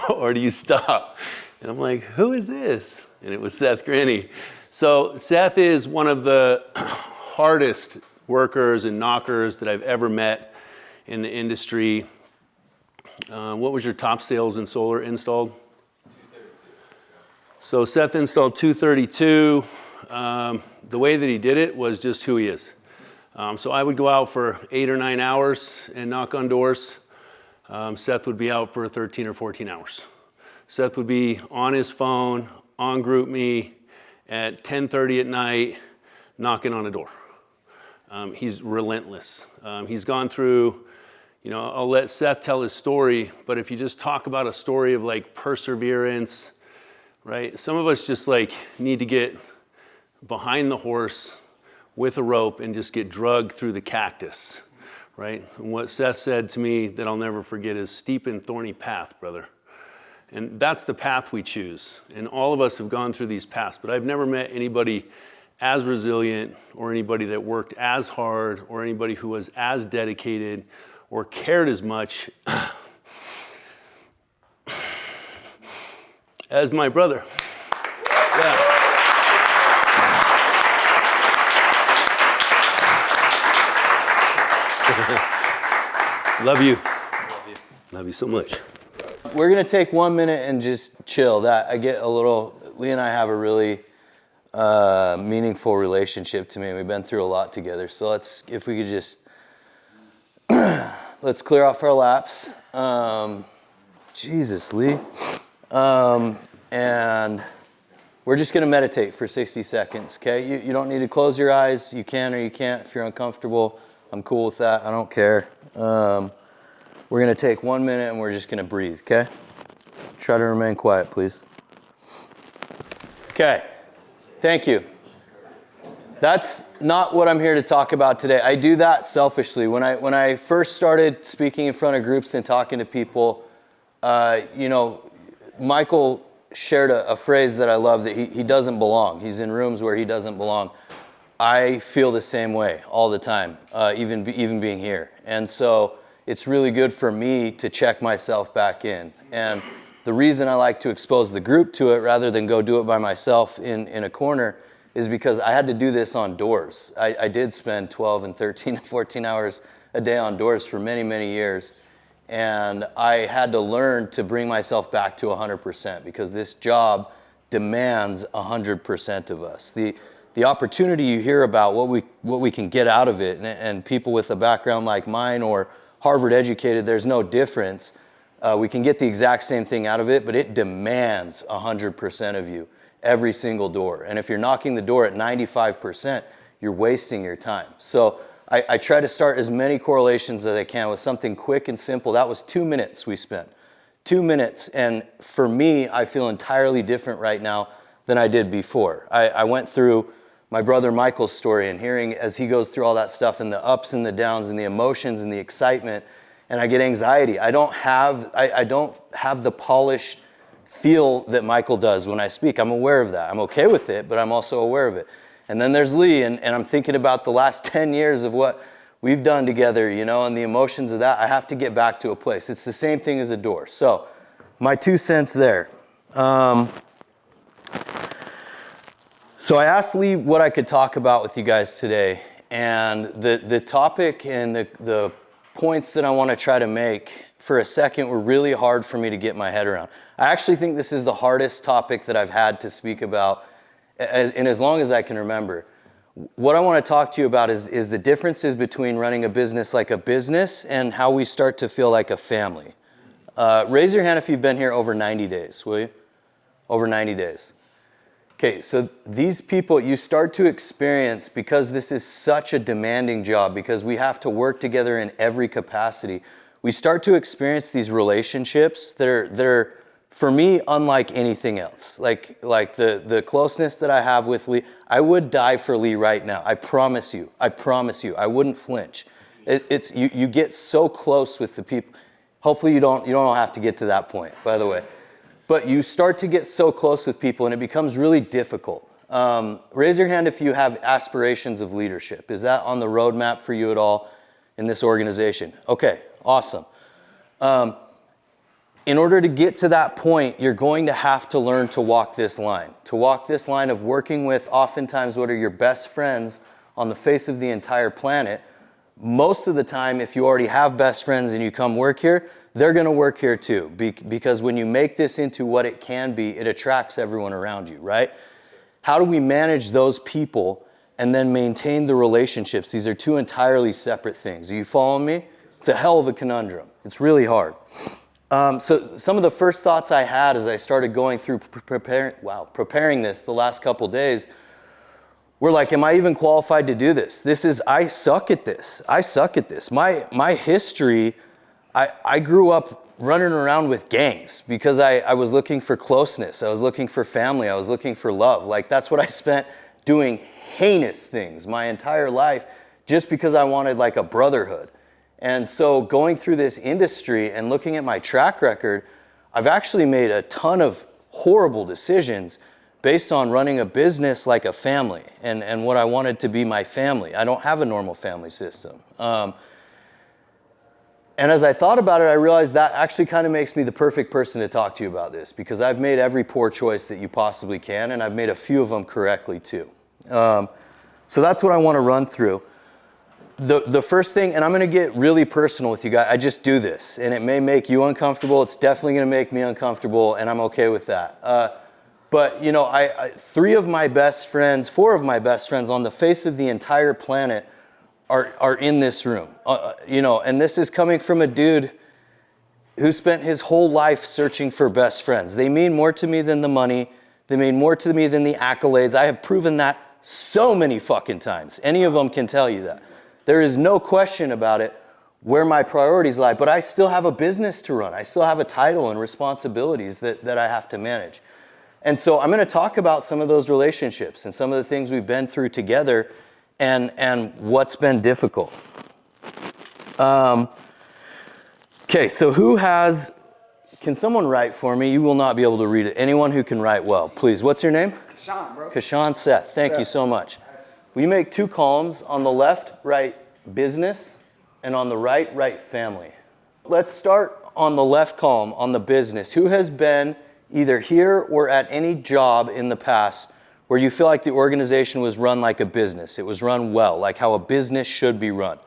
Or do you stop? And I'm like, who is this? And it was Seth Grenny. So Seth is one of the hardest workers and knockers that I've ever met in the industry. What was your top sales in solar installed? 232. So Seth installed 232. The way that he did it was just who he is. So I would go out for 8 or 9 hours and knock on doors. Seth would be out for 13 or 14 hours. Seth would be on his phone, on GroupMe at 10:30 at night, knocking on a door. He's relentless. He's gone through, I'll let Seth tell his story, but if you just talk about a story of like perseverance, right? Some of us just need to get behind the horse with a rope and just get drugged through the cactus, right? And what Seth said to me that I'll never forget is steep and thorny path, brother. And that's the path we choose. And all of us have gone through these paths, but I've never met anybody as resilient or anybody that worked as hard or anybody who was as dedicated or cared as much as my brother. Yeah. Love you. Love you. Love you so much. We're gonna take 1 minute and just chill. Lee and I have a really meaningful relationship to me. We've been through a lot together. So if we could just, let's clear off our laps. Jesus, Lee. And we're just gonna meditate for 60 seconds, okay? You don't need to close your eyes. You can or you can't if you're uncomfortable. I'm cool with that, I don't care. We're gonna take 1 minute and we're just gonna breathe, okay? Try to remain quiet, please. Okay, thank you. That's not what I'm here to talk about today. I do that selfishly. When I first started speaking in front of groups and talking to people, Michael shared a phrase that I love, that he doesn't belong. He's in rooms where he doesn't belong. I feel the same way all the time, even being here. And so it's really good for me to check myself back in. And the reason I like to expose the group to it rather than go do it by myself in a corner is because I had to do this on doors. I did spend 12 and 13 and 14 hours a day on doors for many, many years. And I had to learn to bring myself back to 100% because this job demands 100% of us. The opportunity you hear about, what we can get out of it, and people with a background like mine or Harvard educated, there's no difference. We can get the exact same thing out of it, but it demands 100% of you every single door. And if you're knocking the door at 95%, you're wasting your time. So I try to start as many correlations as I can with something quick and simple. That was 2 minutes we spent. 2 minutes, and for me, I feel entirely different right now than I did before. I went through my brother Michael's story and hearing as he goes through all that stuff and the ups and the downs and the emotions and the excitement, and I get anxiety. I don't have the polished feel that Michael does when I speak. I'm aware of that. I'm okay with it, but I'm also aware of it. And then there's Lee, and I'm thinking about the last 10 years of what we've done together, you know, and the emotions of that. I have to get back to a place. It's the same thing as a door. So my 2 cents there. So I asked Lee what I could talk about with you guys today, and the topic and the points that I want to try to make for a second were really hard for me to get my head around. I actually think this is the hardest topic that I've had to speak about in as long as I can remember. What I want to talk to you about is the differences between running a business like a business and how we start to feel like a family. Raise your hand if you've been here over 90 days, will you? Over 90 days. Okay, so these people you start to experience, because this is such a demanding job, because we have to work together in every capacity, we start to experience these relationships that are for me, unlike anything else. Like the closeness that I have with Lee, I would die for Lee right now. I promise you, I wouldn't flinch. You get so close with the people. Hopefully you don't have to get to that point, by the way. But you start to get so close with people and it becomes really difficult. Raise your hand if you have aspirations of leadership. Is that on the roadmap for you at all in this organization? Okay, awesome. In order to get to that point, you're going to have to learn to walk this line. To walk this line of working with oftentimes what are your best friends on the face of the entire planet. Most of the time, if you already have best friends and you come work here, they're going to work here too. Because when you make this into what it can be, it attracts everyone around you, right? How do we manage those people and then maintain the relationships? These are two entirely separate things. Are you following me? It's a hell of a conundrum. It's really hard. So some of the first thoughts I had as I started going through preparing this the last couple days were like, am I even qualified to do this? I suck at this. My history, I grew up running around with gangs because I was looking for closeness. I was looking for family. I was looking for love. Like that's what I spent doing heinous things my entire life just because I wanted like a brotherhood. And so going through this industry and looking at my track record, I've actually made a ton of horrible decisions based on running a business like a family and what I wanted to be my family. I don't have a normal family system. And as I thought about it, I realized that actually kind of makes me the perfect person to talk to you about this because I've made every poor choice that you possibly can, and I've made a few of them correctly too. So that's what I want to run through. The first thing, and I'm going to get really personal with you guys. I just do this, and it may make you uncomfortable. It's definitely going to make me uncomfortable, and I'm okay with that. But you know, 4 of my best friends on the face of the entire planet are in this room. You know, and this is coming from a dude who spent his whole life searching for best friends. They mean more to me than the money. They mean more to me than the accolades. I have proven that so many fucking times. Any of them can tell you that. There is no question about it where my priorities lie, but I still have a business to run. I still have a title and responsibilities that I have to manage. And so I'm going to talk about some of those relationships and some of the things we've been through together and what's been difficult. Okay, so can someone write for me? You will not be able to read it. Anyone who can write well, please. What's your name? Kashawn, bro. Kashawn Seth. Thank you so much. Will you make 2 columns on the left, write business, and on the right, write family. Let's start on the left column, on the business. Who has been either here or at any job in the past where you feel like the organization was run like a business? It was run well, like how a business should be run.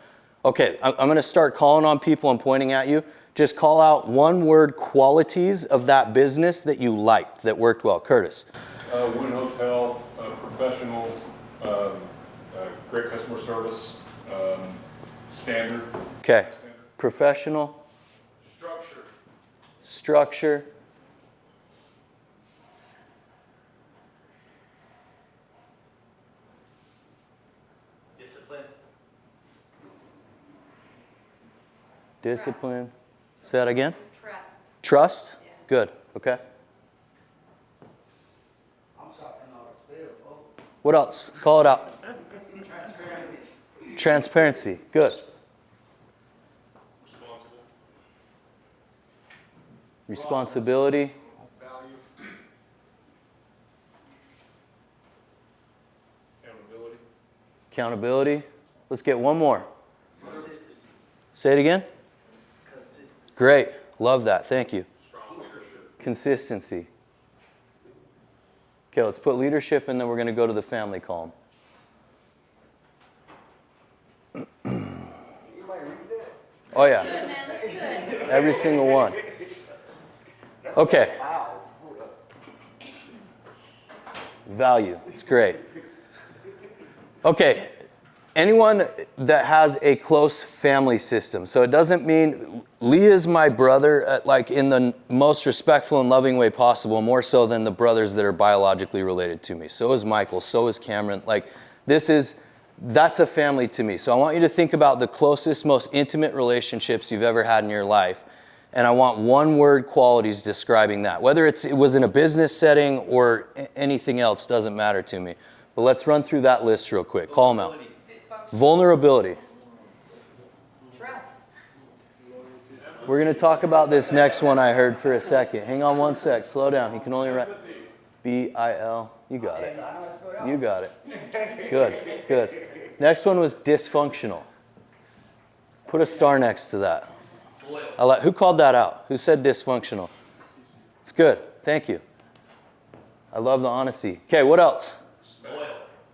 Okay, I'm going to start calling on people and pointing at you. Just call out one word qualities of that business that you liked, that worked well. Curtis. Win Hotel, professional, great customer service, standard. Okay. Professional. Structure. Structure. Discipline. Discipline. Say that again. Trust. Trust. Good. Okay. I'm shopping all the spell, folks. What else? Call it out. Transparency. Transparency. Good. Responsible. Responsibility. Value. Accountability. Accountability. Let's get one more. Consistency. Say it again. Consistency. Great. Love that. Thank you. Strong leadership. Consistency. Okay, let's put leadership and then we're going to go to the family column. Anybody read that? Oh, yeah. Good, man. That's good. Every single one. Okay. Wow. Hold up. Value. It's great. Okay. Anyone that has a close family system. So it doesn't mean Leah's my brother, like in the most respectful and loving way possible, more so than the brothers that are biologically related to me. So is Michael, so is Cameron. Like that's a family to me. So I want you to think about the closest, most intimate relationships you've ever had in your life. And I want one word qualities describing that. Whether it was in a business setting or anything else, doesn't matter to me. But let's run through that list real quick. Call them out. Vulnerability. Trust. We're going to talk about this next one I heard for a second. Hang on one sec. Slow down. He can only write B-I-L. You got it. I know it's spelled out. You got it. Good. Good. Next one was dysfunctional. Put a star next to that. Who called that out? Who said dysfunctional? It's good. Thank you. I love the honesty. Okay, what else?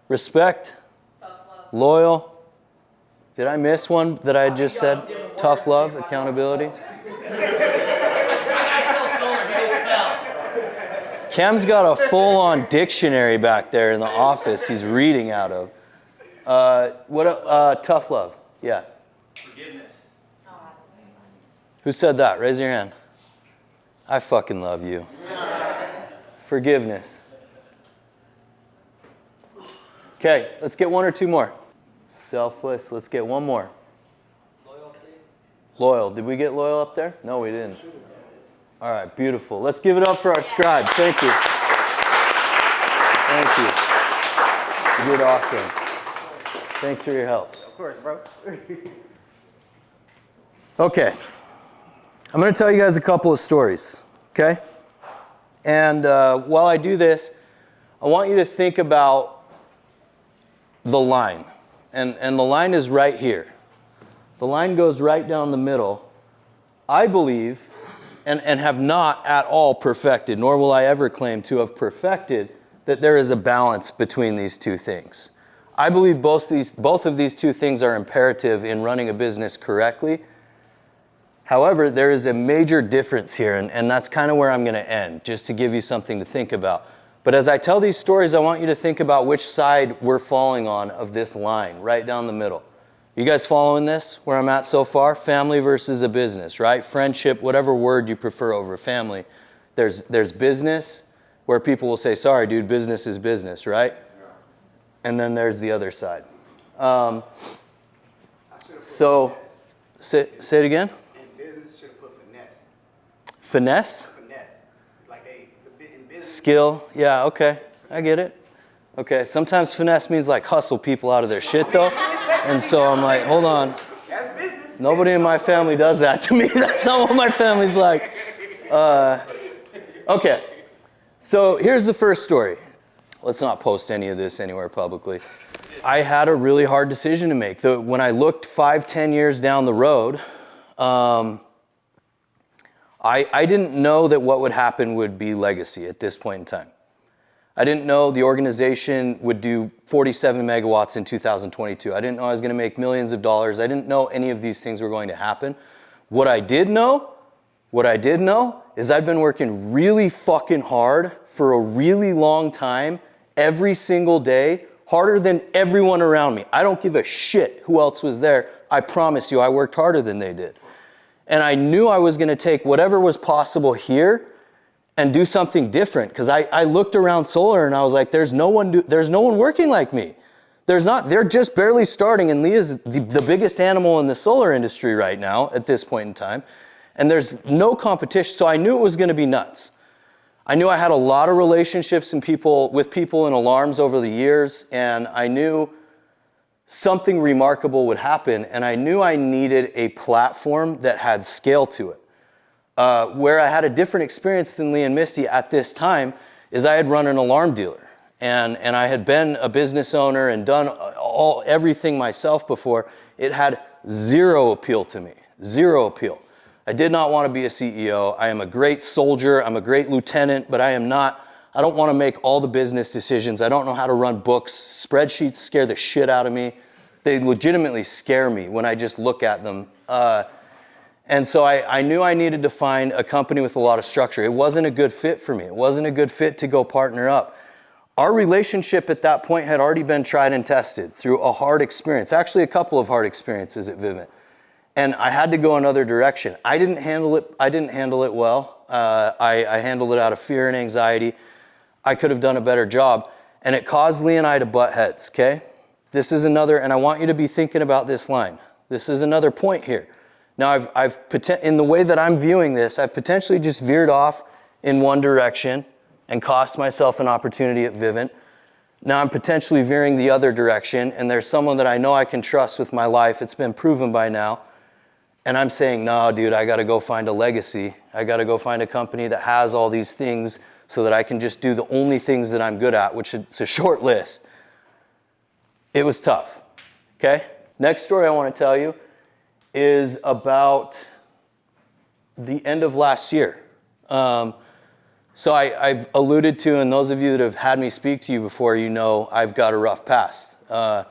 Respect. Tough love. Loyal. Did I miss one that I just said? Tough love, accountability. Cam's got a full-on dictionary back there in the office he's reading out of. Tough love. Yeah. Forgiveness. Oh, that's very fun. Who said that? Raise your hand. I fucking love you. Forgiveness. Okay, let's get one or two more. Selfless. Let's get one more. Loyal. Did we get loyal up there? No, we didn't. All right, beautiful. Let's give it up for our scribe. Thank you. Thank you. You did awesome. Thanks for your help. Of course, bro. Okay. I'm going to tell you guys a couple of stories, okay? And while I do this, I want you to think about the line. And the line is right here. The line goes right down the middle. I believe, and have not at all perfected, nor will I ever claim to have perfected, that there is a balance between these two things. I believe both of these two things are imperative in running a business correctly. However, there is a major difference here, and that's kind of where I'm going to end, just to give you something to think about. But as I tell these stories, I want you to think about which side we're falling on of this line, right down the middle. You guys following this, where I'm at so far? Family versus a business, right? Friendship, whatever word you prefer over family. There's business, where people will say, sorry, dude, business is business, right? Yeah. And then there's the other side. So, say it again? In business, should have put finesse. Finesse? Finesse. Like in business. Skill, yeah, okay, I get it. Okay, sometimes finesse means like hustle people out of their shit though. And so I'm like, hold on. That's business. Nobody in my family does that to me. That's not what my family's like. Okay, so here's the first story. Let's not post any of this anywhere publicly. I had a really hard decision to make. When I looked 5-10 years down the road, I didn't know that what would happen would be legacy at this point in time. I didn't know the organization would do 47 megawatts in 2022. I didn't know I was going to make millions of dollars. I didn't know any of these things were going to happen. What I did know is I've been working really fucking hard for a really long time, every single day, harder than everyone around me. I don't give a shit who else was there. I promise you, I worked harder than they did. And I knew I was going to take whatever was possible here and do something different, because I looked around solar and I was like, there's no one working like me. They're just barely starting, and Leah's the biggest animal in the solar industry right now at this point in time. And there's no competition, so I knew it was going to be nuts. I knew I had a lot of relationships with people in alarms over the years, and I knew something remarkable would happen, and I knew I needed a platform that had scale to it. Where I had a different experience than Lee and Misty at this time is I had run an alarm dealer, and I had been a business owner and done everything myself before. It had zero appeal to me, zero appeal. I did not want to be a CEO. I am a great soldier, I'm a great lieutenant, but I don't want to make all the business decisions. I don't know how to run books. Spreadsheets scare the shit out of me. They legitimately scare me when I just look at them. And so I knew I needed to find a company with a lot of structure. It wasn't a good fit for me. It wasn't a good fit to go partner up. Our relationship at that point had already been tried and tested through a hard experience, actually a couple of hard experiences at Vivint. And I had to go another direction. I didn't handle it well. I handled it out of fear and anxiety. I could have done a better job. And it caused Lee and I to butt heads, okay? This is another, and I want you to be thinking about this line. This is another point here. Now, in the way that I'm viewing this, I've potentially just veered off in one direction and cost myself an opportunity at Vivint. Now I'm potentially veering the other direction, and there's someone that I know I can trust with my life. It's been proven by now. And I'm saying, no, dude, I got to go find a legacy. I got to go find a company that has all these things so that I can just do the only things that I'm good at, which is a short list. It was tough, okay? Next story I want to tell you is about the end of last year. So I've alluded to, and those of you that have had me speak to you before, you know I've got a rough past. I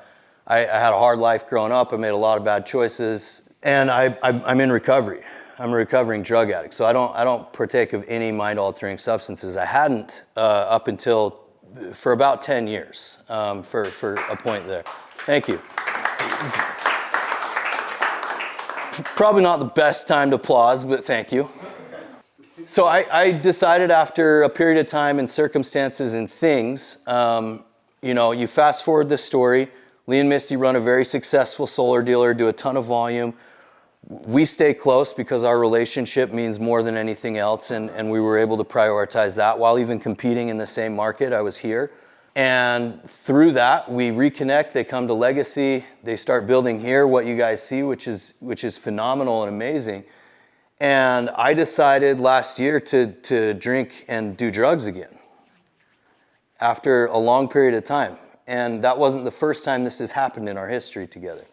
had a hard life growing up. I made a lot of bad choices, and I'm in recovery. I'm a recovering drug addict, so I don't partake of any mind-altering substances. I hadn't up until for about 10 years, for a point there. Thank you. Probably not the best time to applause, but thank you. So I decided after a period of time and circumstances and things, you fast forward this story. Lee and Misty run a very successful solar dealer, do a ton of volume. We stay close because our relationship means more than anything else, and we were able to prioritize that while even competing in the same market. I was here. And through that, we reconnect. They come to Legacy. They start building here what you guys see, which is phenomenal and amazing. And I decided last year to drink and do drugs again after a long period of time. And that wasn't the first time this has happened in our history together.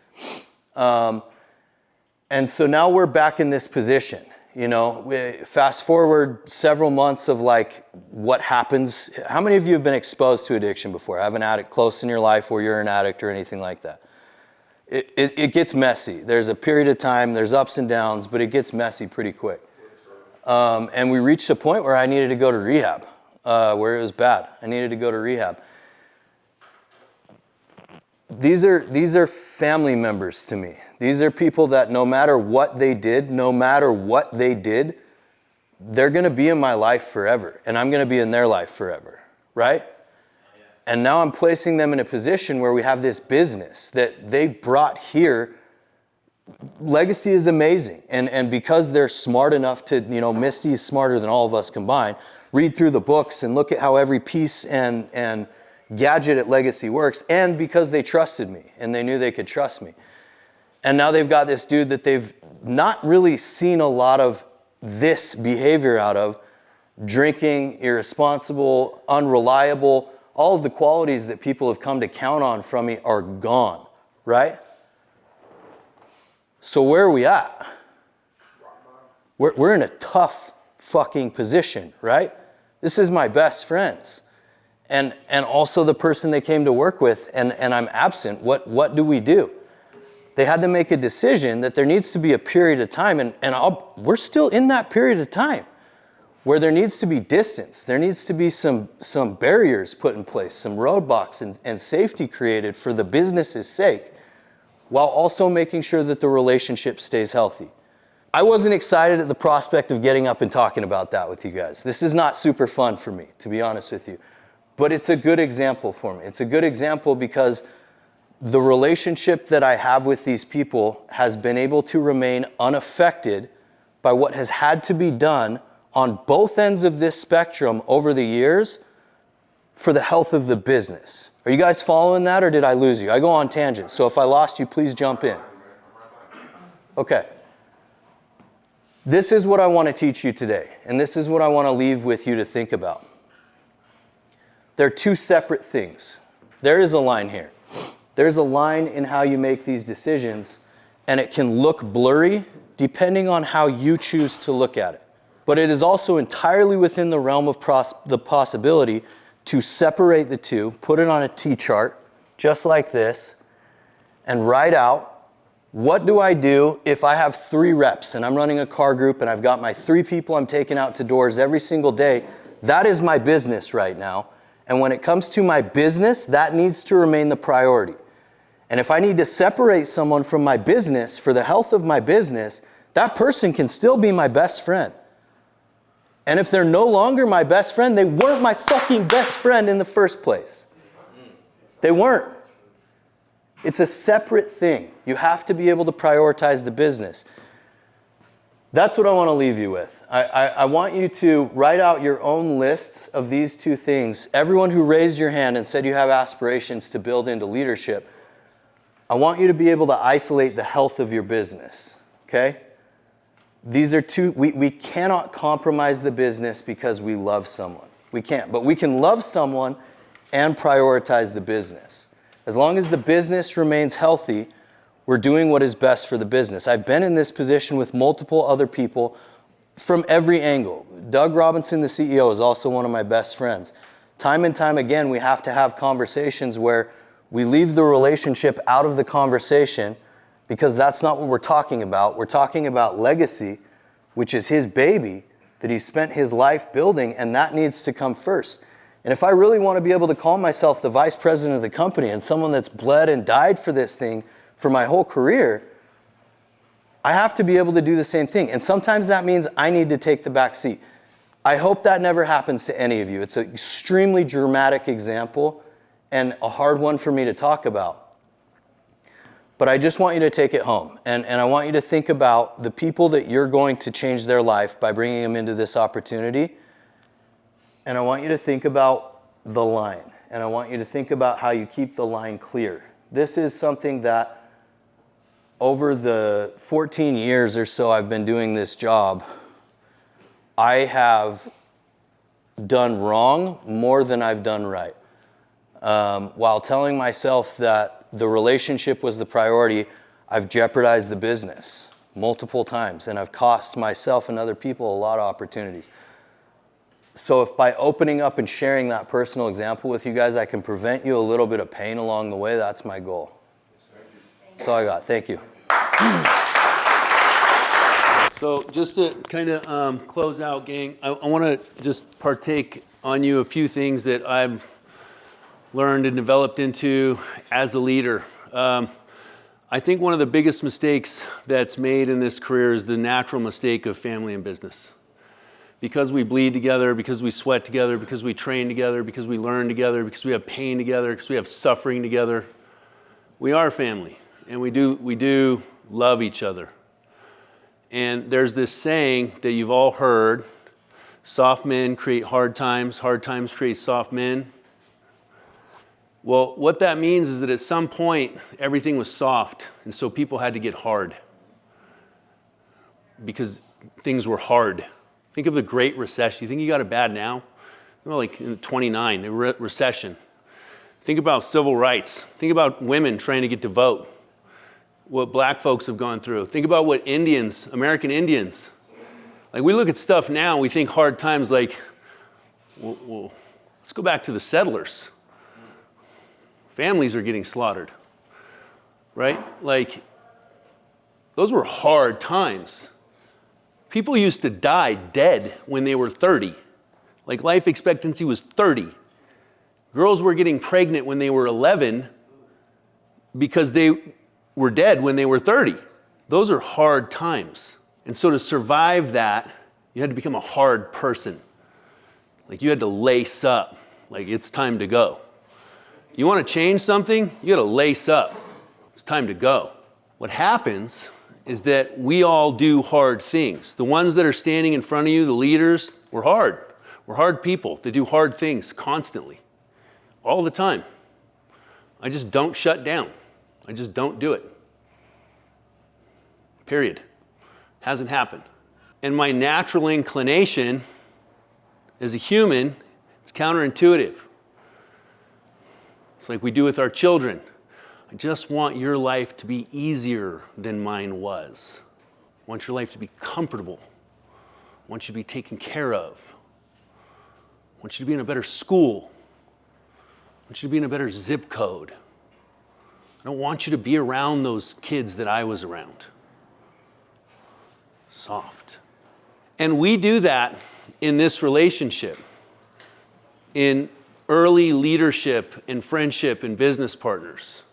And so now we're back in this position. We fast forward several months of like what happens. How many of you have been exposed to addiction before? Have an addict close in your life where you're an addict or anything like that? It gets messy. There's a period of time, there's ups and downs, but it gets messy pretty quick. And we reached a point where I needed to go to rehab, where it was bad. I needed to go to rehab. These are family members to me. These are people that no matter what they did, they're going to be in my life forever, and I'm going to be in their life forever, right? And now I'm placing them in a position where we have this business that they brought here. Legacy is amazing, and because they're smart enough to, Misty is smarter than all of us combined, read through the books and look at how every piece and gadget at Legacy works, and because they trusted me and they knew they could trust me. And now they've got this dude that they've not really seen a lot of this behavior out of, drinking, irresponsible, unreliable. All of the qualities that people have come to count on from me are gone, right? So where are we at? We're in a tough fucking position, right? This is my best friends. And also the person they came to work with, and I'm absent. What do we do? They had to make a decision that there needs to be a period of time, and we're still in that period of time where there needs to be distance. There needs to be some barriers put in place, some roadblocks and safety created for the business's sake, while also making sure that the relationship stays healthy. I wasn't excited at the prospect of getting up and talking about that with you guys. This is not super fun for me, to be honest with you. But it's a good example for me. It's a good example because the relationship that I have with these people has been able to remain unaffected by what has had to be done on both ends of this spectrum over the years for the health of the business. Are you guys following that, or did I lose you? I go on tangents, so if I lost you, please jump in. Okay. This is what I want to teach you today, and this is what I want to leave with you to think about. They're two separate things. There is a line here. There's a line in how you make these decisions, and it can look blurry depending on how you choose to look at it. But it is also entirely within the realm of the possibility to separate the two, put it on a T-chart, just like this, and write out, what do I do if I have 3 reps and I'm running a car group and I've got my 3 people I'm taking out to doors every single day? That is my business right now. And when it comes to my business, that needs to remain the priority. And if I need to separate someone from my business for the health of my business, that person can still be my best friend. And if they're no longer my best friend, they weren't my fucking best friend in the first place. They weren't. It's a separate thing. You have to be able to prioritize the business. That's what I want to leave you with. I want you to write out your own lists of these two things. Everyone who raised your hand and said you have aspirations to build into leadership, I want you to be able to isolate the health of your business, okay? These are two, we cannot compromise the business because we love someone. We can't, but we can love someone and prioritize the business. As long as the business remains healthy, we're doing what is best for the business. I've been in this position with multiple other people from every angle. Doug Robinson, the CEO, is also one of my best friends. Time and time again, we have to have conversations where we leave the relationship out of the conversation because that's not what we're talking about. We're talking about legacy, which is his baby that he spent his life building, and that needs to come first. And if I really want to be able to call myself the vice president of the company and someone that's bled and died for this thing for my whole career, I have to be able to do the same thing. And sometimes that means I need to take the back seat. I hope that never happens to any of you. It's an extremely dramatic example and a hard one for me to talk about. But I just want you to take it home. And I want you to think about the people that you're going to change their life by bringing them into this opportunity. And I want you to think about the line. And I want you to think about how you keep the line clear. This is something that over the 14 years or so I've been doing this job, I have done wrong more than I've done right. While telling myself that the relationship was the priority, I've jeopardized the business multiple times, and I've cost myself and other people a lot of opportunities. So if by opening up and sharing that personal example with you guys, I can prevent you a little bit of pain along the way, that's my goal. That's all I got. Thank you. So just to kind of close out, gang, I want to just partake on you a few things that I've learned and developed into as a leader. I think one of the biggest mistakes that's made in this career is the natural mistake of family and business. Because we bleed together, because we sweat together, because we train together, because we learn together, because we have pain together, because we have suffering together, we are family, and we do love each other. And there's this saying that you've all heard, soft men create hard times create soft men. Well, what that means is that at some point, everything was soft, and so people had to get hard because things were hard. Think of the Great Recession. You think you got it bad now? Well, like in 29, the recession. Think about civil rights. Think about women trying to get to vote. What black folks have gone through. Think about what Indians, American Indians. Like we look at stuff now, we think hard times like, well, let's go back to the settlers. Families are getting slaughtered, right? Like, those were hard times. People used to die dead when they were 30. Like life expectancy was 30. Girls were getting pregnant when they were 11 because they were dead when they were 30. Those are hard times. And so to survive that, you had to become a hard person. Like you had to lace up, like it's time to go. You want to change something, you got to lace up. It's time to go. What happens is that we all do hard things. The ones that are standing in front of you, the leaders, we're hard. We're hard people that do hard things constantly, all the time. I just don't shut down. I just don't do it. Period. Hasn't happened. And my natural inclination as a human, it's counterintuitive. It's like we do with our children. I just want your life to be easier than mine was. I want your life to be comfortable. I want you to be taken care of. I want you to be in a better school. I want you to be in a better zip code. I don't want you to be around those kids that I was around. Soft. And we do that in this relationship, in early leadership and friendship and business partners.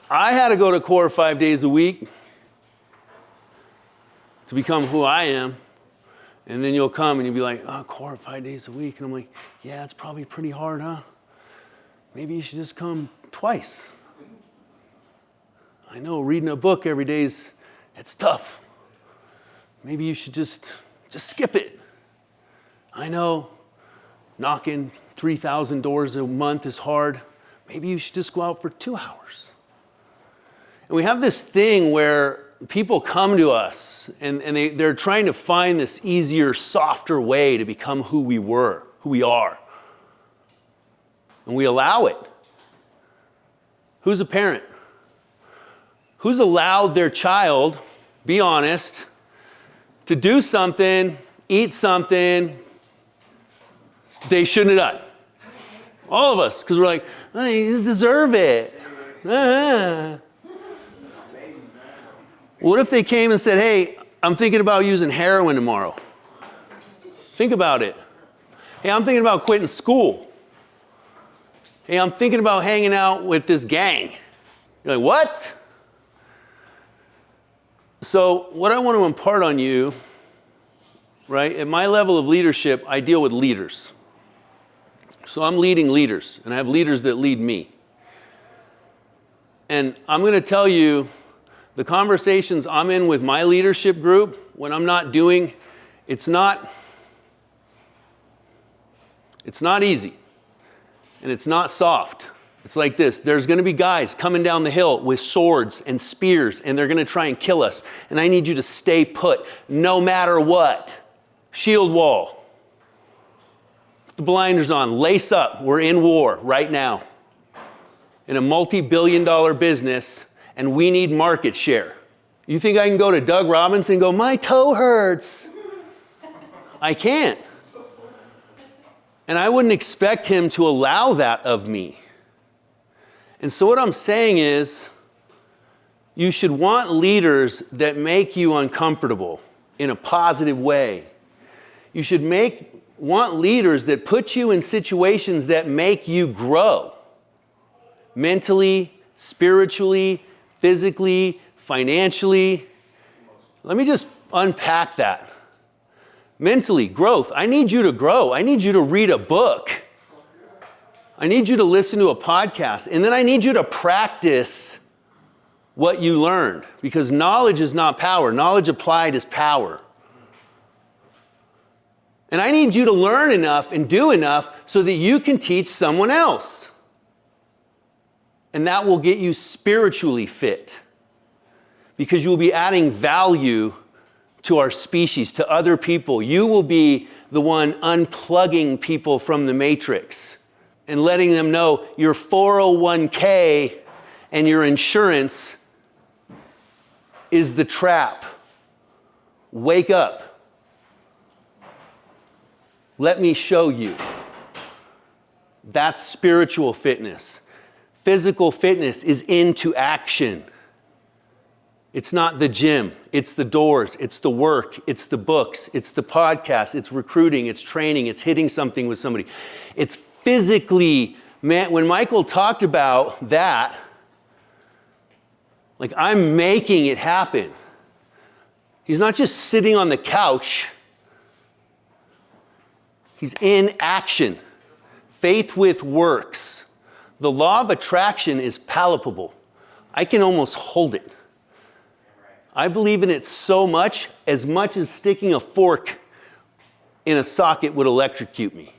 I had to go to core 5 days a week to become who I am. And then you'll come and you'll be like, oh, core 5 days a week. And I'm like, yeah, it's probably pretty hard, huh? Maybe you should just come twice. I know reading a book every day it's tough. Maybe you should just skip it. I know knocking 3,000 doors a month is hard. Maybe you should just go out for 2 hours. And we have this thing where people come to us and they're trying to find this easier, softer way to become who we are. And we allow it. Who's a parent? Who's allowed their child, be honest, to do something, eat something they shouldn't have done? All of us, because we're like, oh, you deserve it. What if they came and said, hey, I'm thinking about using heroin tomorrow. Think about it. Hey, I'm thinking about quitting school. Hey, I'm thinking about hanging out with this gang. You're like, what? So what I want to impart on you, right, at my level of leadership, I deal with leaders. So I'm leading leaders, and I have leaders that lead me. And I'm going to tell you, the conversations I'm in with my leadership group, when I'm not doing, it's not easy, and it's not soft. It's like this. There's going to be guys coming down the hill with swords and spears, and they're going to try and kill us. And I need you to stay put, no matter what. Shield wall. Put the blinders on. Lace up. We're in war right now. In a multi-billion-dollar business, and we need market share. You think I can go to Doug Robinson and go, my toe hurts? I can't. And I wouldn't expect him to allow that of me. And so what I'm saying is, you should want leaders that make you uncomfortable in a positive way. You should want leaders that put you in situations that make you grow. Mentally, spiritually, physically, financially. Let me just unpack that. Mentally, growth. I need you to grow. I need you to read a book. I need you to listen to a podcast. And then I need you to practice what you learned. Because knowledge is not power. Knowledge applied is power. And I need you to learn enough and do enough so that you can teach someone else. And that will get you spiritually fit. Because you will be adding value to our species, to other people. You will be the one unplugging people from the matrix and letting them know your 401k and your insurance is the trap. Wake up. Let me show you. That's spiritual fitness. Physical fitness is into action. It's not the gym, it's the doors, it's the work, it's the books, it's the podcast, it's recruiting, it's training, it's hitting something with somebody. It's physically, man, when Michael talked about that, like I'm making it happen. He's not just sitting on the couch. He's in action. Faith with works. The law of attraction is palpable. I can almost hold it. I believe in it so much as sticking a fork in a socket would electrocute me.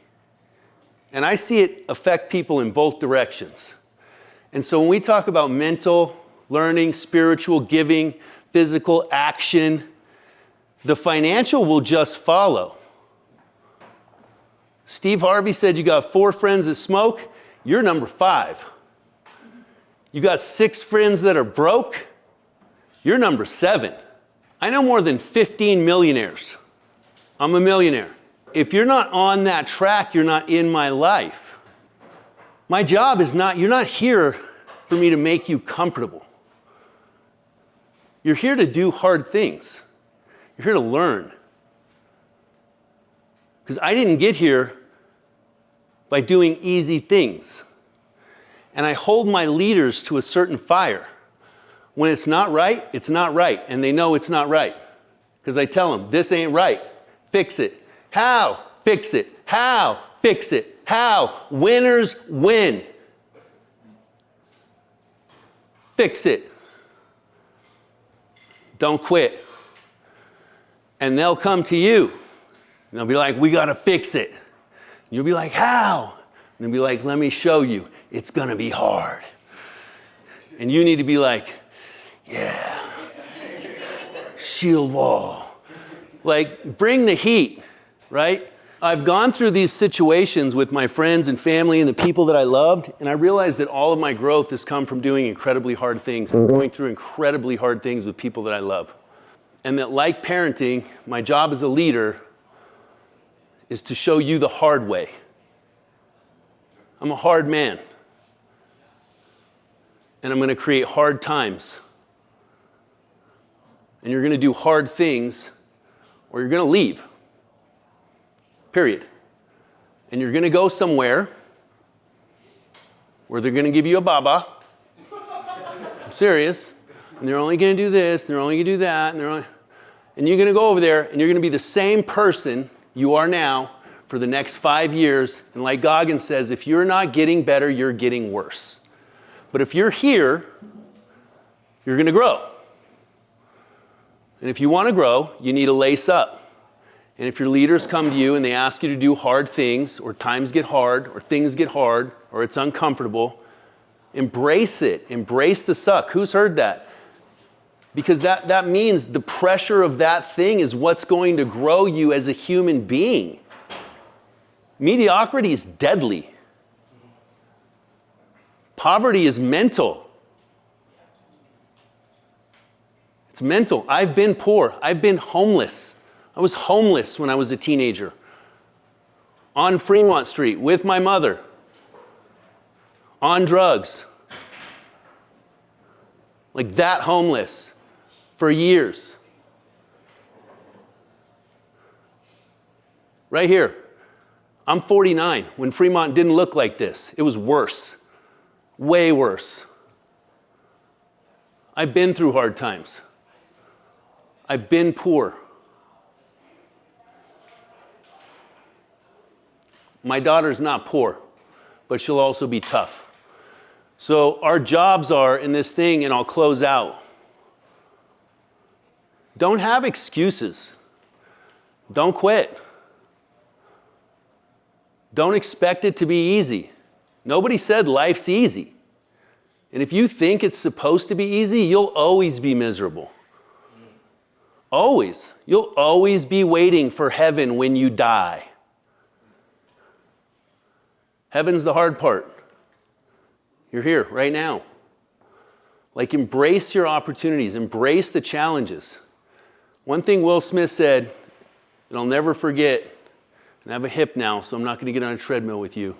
And I see it affect people in both directions. And so when we talk about mental, learning, spiritual, giving, physical, action, the financial will just follow. Steve Harvey said you got 4 friends that smoke, you're number 5. You got 6 friends that are broke, you're number 7. I know more than 15 millionaires. I'm a millionaire. If you're not on that track, you're not in my life. My job is not, you're not here for me to make you comfortable. You're here to do hard things. You're here to learn. Because I didn't get here by doing easy things. And I hold my leaders to a certain fire. When it's not right, it's not right. And they know it's not right. Because I tell them, this ain't right. Fix it. How? Fix it. How? Fix it. How? Winners win. Fix it. Don't quit. And they'll come to you. And they'll be like, we got to fix it. And you'll be like, how? And they'll be like, let me show you. It's going to be hard. And you need to be like, yeah. Shield wall. Like, bring the heat, right? I've gone through these situations with my friends and family and the people that I loved, and I realized that all of my growth has come from doing incredibly hard things and going through incredibly hard things with people that I love. And that, like parenting, my job as a leader is to show you the hard way. I'm a hard man. And I'm going to create hard times. And you're going to do hard things, or you're going to leave. Period. And you're going to go somewhere where they're going to give you a baba. I'm serious. And they're only going to do this, and they're only going to do that, and you're going to go over there, and you're going to be the same person you are now for the next 5 years. And like Goggins says, if you're not getting better, you're getting worse. But if you're here, you're going to grow. And if you want to grow, you need to lace up. And if your leaders come to you and they ask you to do hard things, or times get hard, or things get hard, or it's uncomfortable, embrace it. Embrace the suck. Who's heard that? Because that means the pressure of that thing is what's going to grow you as a human being. Mediocrity is deadly. Poverty is mental. It's mental. I've been poor. I've been homeless. I was homeless when I was a teenager. On Fremont Street with my mother. On drugs. Like that homeless. For years. Right here. I'm 49 when Fremont didn't look like this. It was worse. Way worse. I've been through hard times. I've been poor. My daughter's not poor, but she'll also be tough. So our jobs are in this thing, and I'll close out. Don't have excuses. Don't quit. Don't expect it to be easy. Nobody said life's easy. And if you think it's supposed to be easy, you'll always be miserable. Always. You'll always be waiting for heaven when you die. Heaven's the hard part. You're here right now. Like, embrace your opportunities. Embrace the challenges. One thing Will Smith said that I'll never forget, and I have a hip now, so I'm not going to get on a treadmill with you.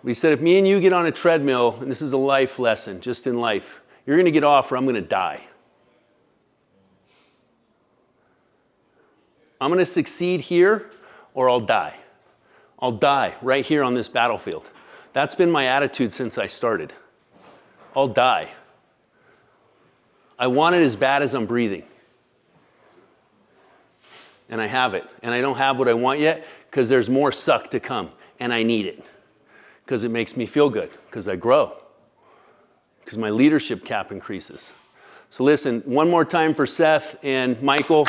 But he said, if me and you get on a treadmill, and this is a life lesson, just in life, you're going to get off or I'm going to die. I'm going to succeed here or I'll die. I'll die right here on this battlefield. That's been my attitude since I started. I'll die. I want it as bad as I'm breathing. And I have it. And I don't have what I want yet because there's more suck to come. And I need it because it makes me feel good, because I grow, because my leadership cap increases. So listen, one more time for Seth and Michael.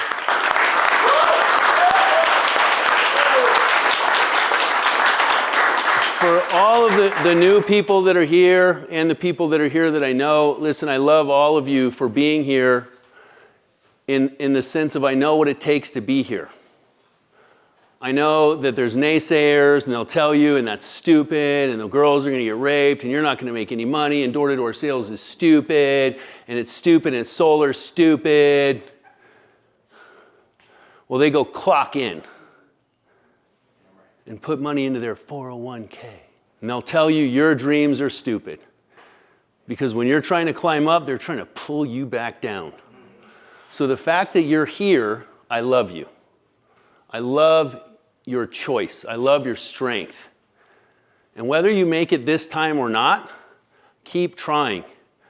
For all of the new people that are here and the people that are here that I know, listen, I love all of you for being here in the sense of I know what it takes to be here. I know that there's naysayers and they'll tell you and that's stupid and the girls are going to get raped and you're not going to make any money and door-to-door sales is stupid and solar's stupid. Well, they go clock in and put money into their 401k. And they'll tell you your dreams are stupid. Because when you're trying to climb up, they're trying to pull you back down. So the fact that you're here, I love you. I love your choice. I love your strength. And whether you make it this time or not, keep trying.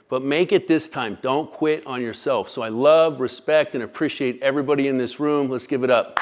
But make it this time. Don't quit on yourself. So I love, respect, and appreciate everybody in this room. Let's give it up.